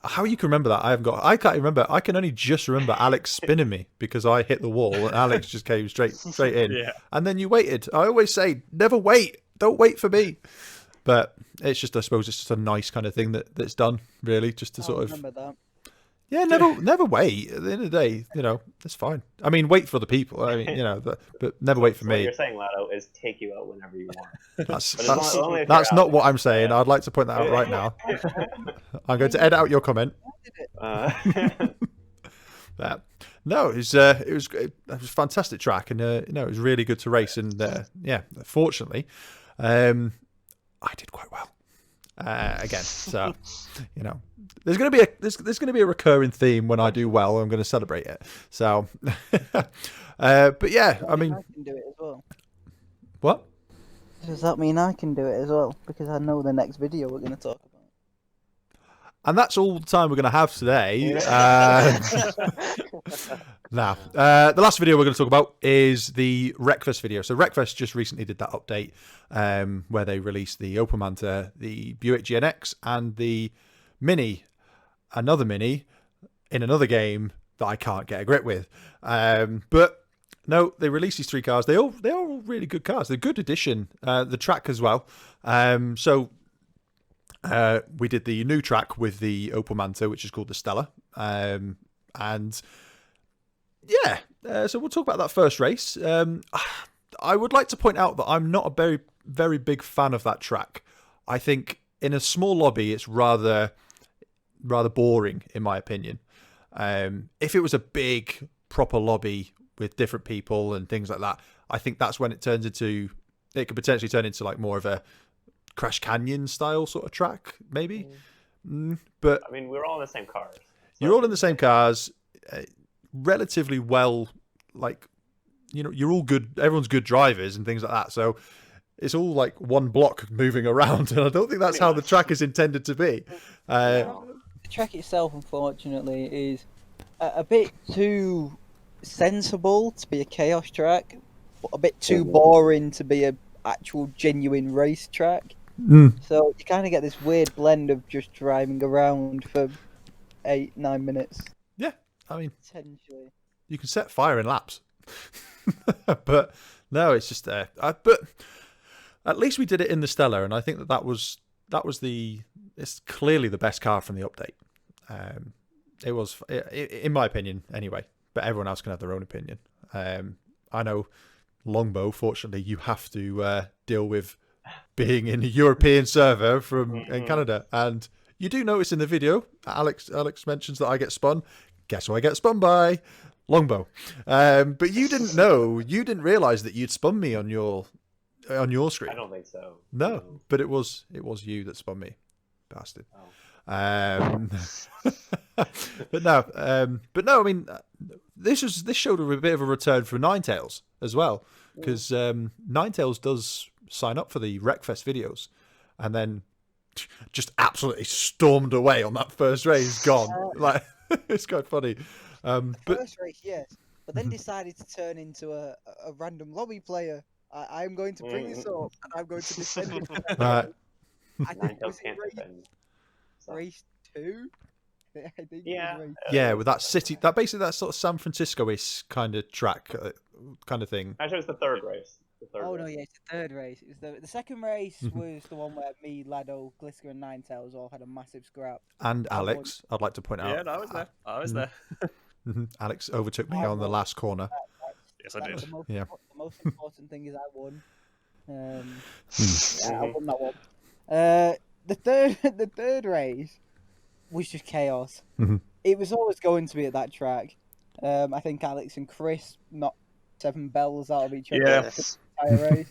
how you can remember that? I can't remember. I can only just remember Alex spinning me because I hit the wall and Alex just came straight in. Yeah. And then you waited. I always say, never wait. Don't wait for me. But it's just, I suppose, it's just a nice kind of thing that's done, really, just to I sort of. remember that. Yeah, never wait. At the end of the day, it's fine. I mean, wait for the people. I mean, but never wait for what me. you're saying, Lotto, is take you out whenever you want. That's But as long as that's you're not out what there. I'm saying. Yeah. I'd like to point that out right now. I'm going to edit out your comment. No, it was a fantastic track, and it was really good to race. And fortunately, I did quite well again. So there's going to be a recurring theme when I do well. I'm going to celebrate it. So, but yeah, I mean, I can do it as well. what? Does that mean I can do it as well? Because I know the next video we're going to talk about. And that's all the time we're going to have today. Now, the last video we're going to talk about is the Wreckfest video. So Wreckfest just recently did that update where they released the Opel Manta, the Buick GNX, and the Mini, another Mini, in another game that I can't get a grip with. But no, they released these three cars. They're all really good cars. They're a good addition. The track as well. So we did the new track with the Opel Manta, which is called the Stella. And yeah, so we'll talk about that first race. I would like to point out that I'm not a very, very big fan of that track. I think in a small lobby, it's rather boring, in my opinion. If it was a big, proper lobby with different people and things like that, I think that's when it could potentially turn into like more of a Crash Canyon style sort of track, maybe. But I mean, we're all in the same cars. you're all in the same cars, relatively well, like, you're all good. Everyone's good drivers and things like that. So it's all like one block moving around, and I don't think that's how the track is intended to be. The track itself, unfortunately, is a bit too sensible to be a chaos track, but a bit too boring to be a actual genuine race track. So you kind of get this weird blend of just driving around for 8-9 minutes. Yeah, I mean, Potentially. you can set fire in laps, but no, it's just there. But at least we did it in the Stella, and I think that was it's clearly the best car from the update. It was, in my opinion, anyway. But everyone else can have their own opinion. I know, Longbow, fortunately, you have to deal with being in a European server in Canada, and you do notice in the video, Alex mentions that I get spun. Guess who I get spun by? Longbow. But you didn't realise that you'd spun me on your screen. I don't think so. No, but it was you that spun me, bastard. Oh. But no. I mean, this showed a bit of a return for Ninetales as well, because Ninetales does sign up for the Wreckfest videos, and then just absolutely stormed away on that first race. Gone. Like, it's quite funny. But First race, yes, but then decided to turn into a random lobby player. I'm going to bring this up, and I'm going to defend it. right. I think it Ninetales was in can't defend. So. race 2. I think Yeah. it was race. Yeah, with that city, that basically that sort of San Francisco-ish kind of track, kind of thing. Actually, it was the third race. The third Oh race. no, yeah, it's the third race. It was the second race Mhm. was the one where me, Lado, Glisker, and Ninetales all had a massive scrap. And I won. Alex, I'd like to point Yeah, out. no, I was there. I was Mhm. there. Alex overtook me I on the won. last corner. Yes, I That's did. Yeah. The most important thing is I won. Yeah, I Mhm. won that one. The third race was just chaos. Mhm. It was always going to be at that track. I think Alex and Chris knocked 7 bells out of each other Yeah. Yes. the entire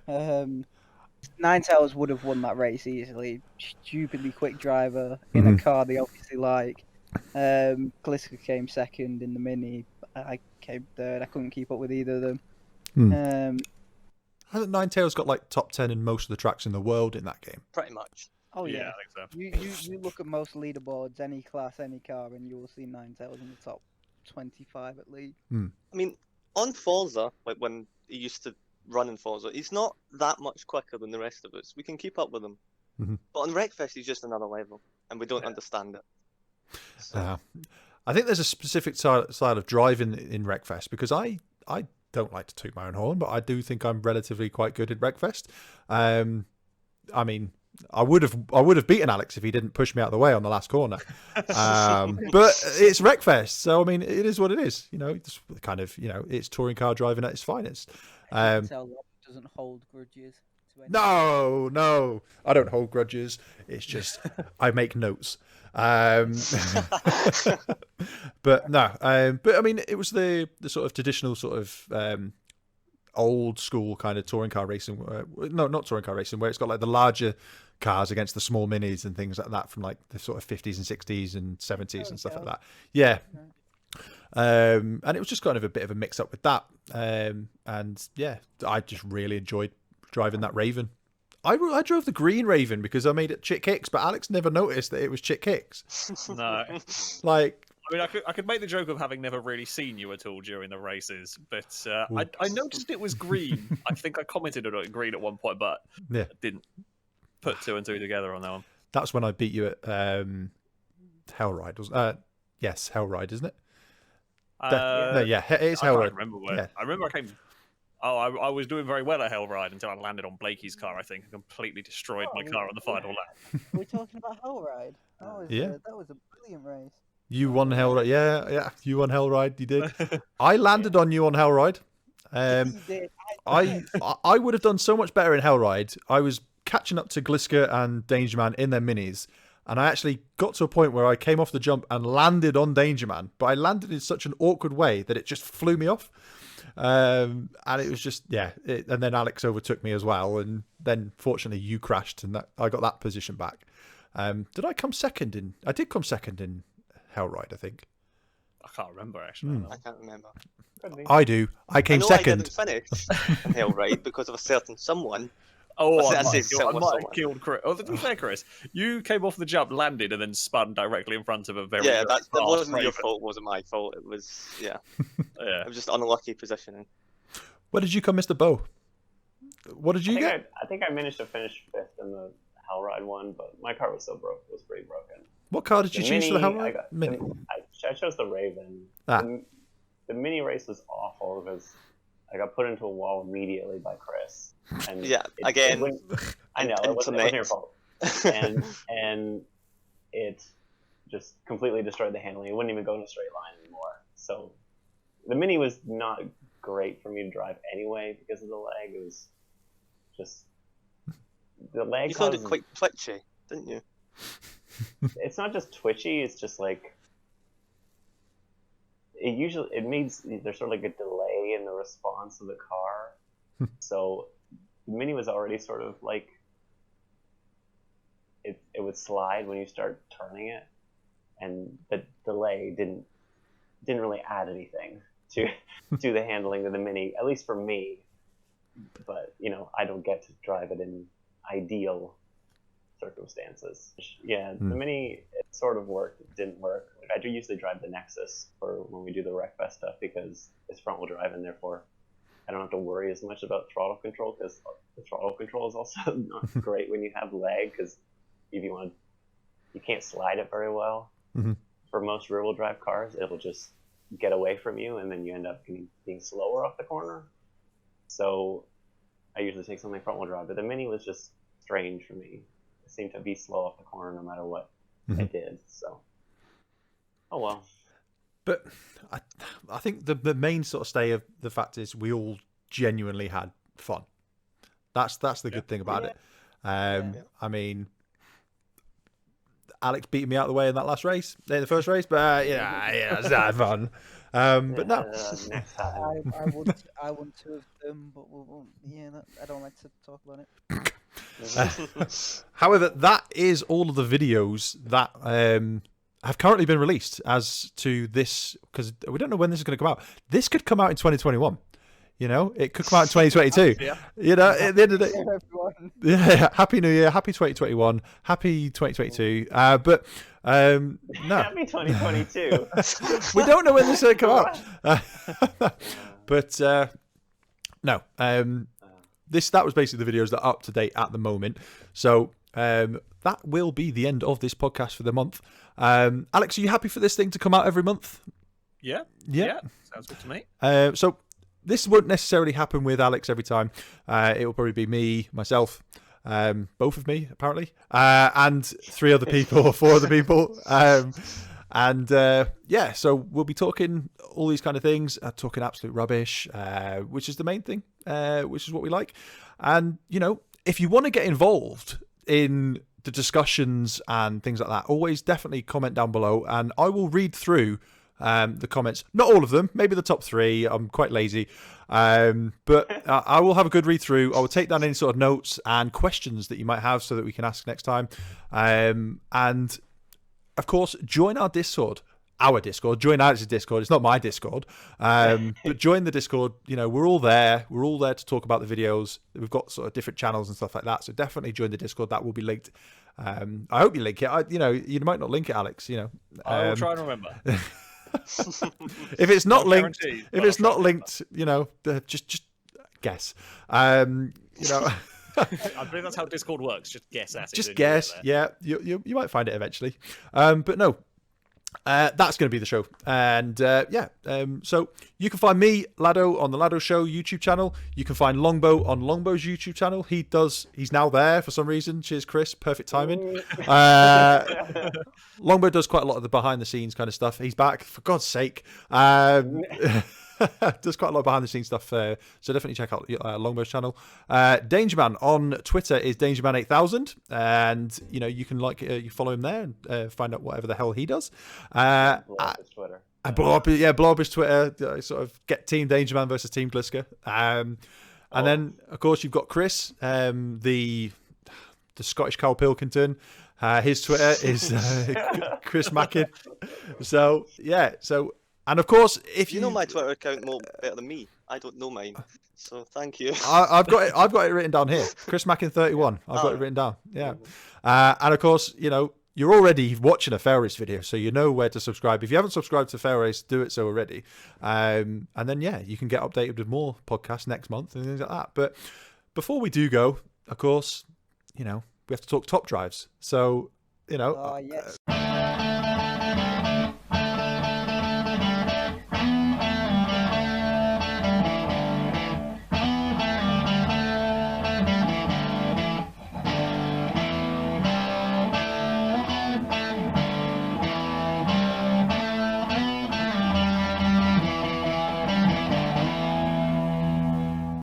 race. Ninetales would have won that race easily. Stupidly quick driver in a car they obviously like. Glisker came second in the mini. I came third. I couldn't keep up with either of them. Hasn't Ninetales got like top 10 in most of the tracks in the world in that game? Pretty much. Oh Yeah, yeah. I think so. You look at most leaderboards, any class, any car, and you will see Ninetales in the top 25 at least. I mean, on Forza, like when he used to run in Forza, he's not that much quicker than the rest of us. We can keep up with him. Mhm. But on Wreckfest, he's just another level, and we don't understand it. So, I think there's a specific style of driving in Wreckfest because I don't like to toot my own horn, but I do think I'm relatively quite good at Wreckfest. I mean, I would have beaten Alex if he didn't push me out of the way on the last corner. But it's Wreckfest, so I mean, it is what it is. You know, it's kind of it's touring car driving at its finest. I can tell Rob doesn't hold grudges. To anyone. No, I don't hold grudges. It's just I make notes. But no, but I mean, it was the sort of traditional sort of old school kind of touring car racing. No, not touring car racing, where it's got like the larger cars against the small minis and things like that from like the sort of 50s and 60s and 70s and stuff like that. Yeah. And it was just kind of a bit of a mix up with that. And yeah, I just really enjoyed driving that Raven. I drove the green Raven because I made it Chick Hicks, but Alex never noticed that it was Chick Hicks. No. Like, I mean, I could make the joke of having never really seen you at all during the races, but I noticed it was green. I think I commented on it green at one point, but yeah, didn't put 2 and 2 together on that one. that's when I beat you at Hellride. Yes, Hellride, isn't it? No, yeah, it is I can't Hellride. remember where. Yeah. I remember I came. Oh, I was doing very well at Hellride until I landed on Blakey's car. I think and completely destroyed my car on the final lap. Are we talking about Hellride? That was a brilliant race. You won Hellride. Yeah, you won Hellride. You did. I landed on you on Hellride. You did. I would have done so much better in Hellride. I was catching up to Glisker and Dangerman in their minis, and I actually got to a point where I came off the jump and landed on Dangerman, but I landed in such an awkward way that it just flew me off. And it was just and then Alex overtook me as well, and then fortunately you crashed, and that I got that position back. Did I come second in? I did come second in Hellride, I think. I can't remember actually. I can't remember. I do. I came I know second. I didn't finish in Hellride because of a certain someone. Oh, I I might said have someone. killed Chris. Oh, to be fair, Chris, you came off the jump, landed, and then spun directly in front of a very Yeah, that fast wasn't your Raven. fault. Wasn't my fault. It was Yeah. it was just unlucky positioning. Where did you come, Mr. Bow? What did you get? I think I managed to finish 5th in the Hellride one, but my car was so broke. It was pretty broken. What car did you The choose for the Mini, Hellride? Mini. I chose the Raven. Ah. The mini race was awful because I got put into a wall immediately by Chris. And Yeah, again, I know, it wasn't your fault. And it just completely destroyed the handling. It wouldn't even go in a straight line anymore. So the Mini was not great for me to drive anyway because of the lag. It was just the lag. You found it quite twitchy, didn't you? It's not just twitchy. It's just like it means there's sort of like a delay in the response of the car. So the Mini was already sort of like it would slide when you start turning it, and the delay didn't really add anything to the handling of the Mini, at least for me. But I don't get to drive it in ideal circumstances. Yeah, the Mini, it sort of worked. It didn't work. Like, I do usually drive the Nexus for when we do the Wreckfest stuff because it's front-wheel drive, and therefore I don't have to worry as much about throttle control, because the throttle control is also not great when you have lag, because if you can't slide it very well. Mhm. For most rear-wheel drive cars, it'll just get away from you, and then you end up being slower off the corner. So I usually take something front-wheel drive, but the Mini was just strange for me. It seemed to be slow off the corner no matter what I did. So, oh well. But I think the main sort of stay of the fact is we all genuinely had fun. That's the good thing about it. I mean, Alex beating me out of the way in that last race, in the first race, but it's that fun. But no. Next time. I won 2 of them, but I don't like to talk about it. However, that is all of the videos that have currently been released as to this, because we don't know when this is going to come out. This could come out in 2021. You know, it could come out in 2022. You know, at the end of the day, yeah, Happy New Year, Happy 2021, Happy 2022. But no, Happy 2022. We don't know when this is going to come out. But no, that was basically the videos that are up to date at the moment. So that will be the end of this podcast for the month. Alex, are you happy for this thing to come out every month? Yeah. Sounds good to me. So this won't necessarily happen with Alex every time. It will probably be me, myself, both of me, apparently, and 3 other people or 4 other people. So we'll be talking all these kind of things, talking absolute rubbish, which is the main thing, which is what we like. And, you know, if you want to get involved in the discussions and things like that, always definitely comment down below, and I will read through the comments. Not all of them, maybe the top 3. I'm quite lazy. But I will have a good read through. I will take down any sort of notes and questions that you might have so that we can ask next time. And of course, join our Discord. Join Alex's Discord. It's not my Discord. But join the Discord. You know, we're all there. We're all there to talk about the videos. We've got sort of different channels and stuff like that. So definitely join the Discord. That will be linked. I hope you link it. You might not link it, Alex. You know, I will try and remember. If it's not linked, you know, just guess. You know, I believe that's how Discord works. Just guess at it. Just guess. Yeah, you might find it eventually. But no. That's going to be the show. And so you can find me, Lado, on the Lado Show YouTube channel. You can find Longbow on Longbow's YouTube channel. He's now there for some reason. Cheers, Chris. Perfect timing. Longbow does quite a lot of the behind the scenes kind of stuff. He's back, for God's sake. Does quite a lot of behind the scenes stuff. So definitely check out Longbow's channel. Dangerman on Twitter is Dangerman8000, and you know you can you follow him there and find out whatever the hell he does. Blow up his Twitter. Blow up his Twitter. Sort of get Team Dangerman versus Team Gliska. And then of course you've got Chris, the Scottish Carl Pilkington. His Twitter is Chris Mackin. So yeah, and of course, if you know my Twitter account more better than me, I don't know mine. So thank you. I've got it written down here. Chris Mackin 31. I've got it written down. Yeah. And of course, you know, you're already watching a FailRace video, so you know where to subscribe. If you haven't subscribed to FailRace, do it so already. And then you can get updated with more podcasts next month and things like that. But before we do go, of course, you know, we have to talk top drives. So, you know,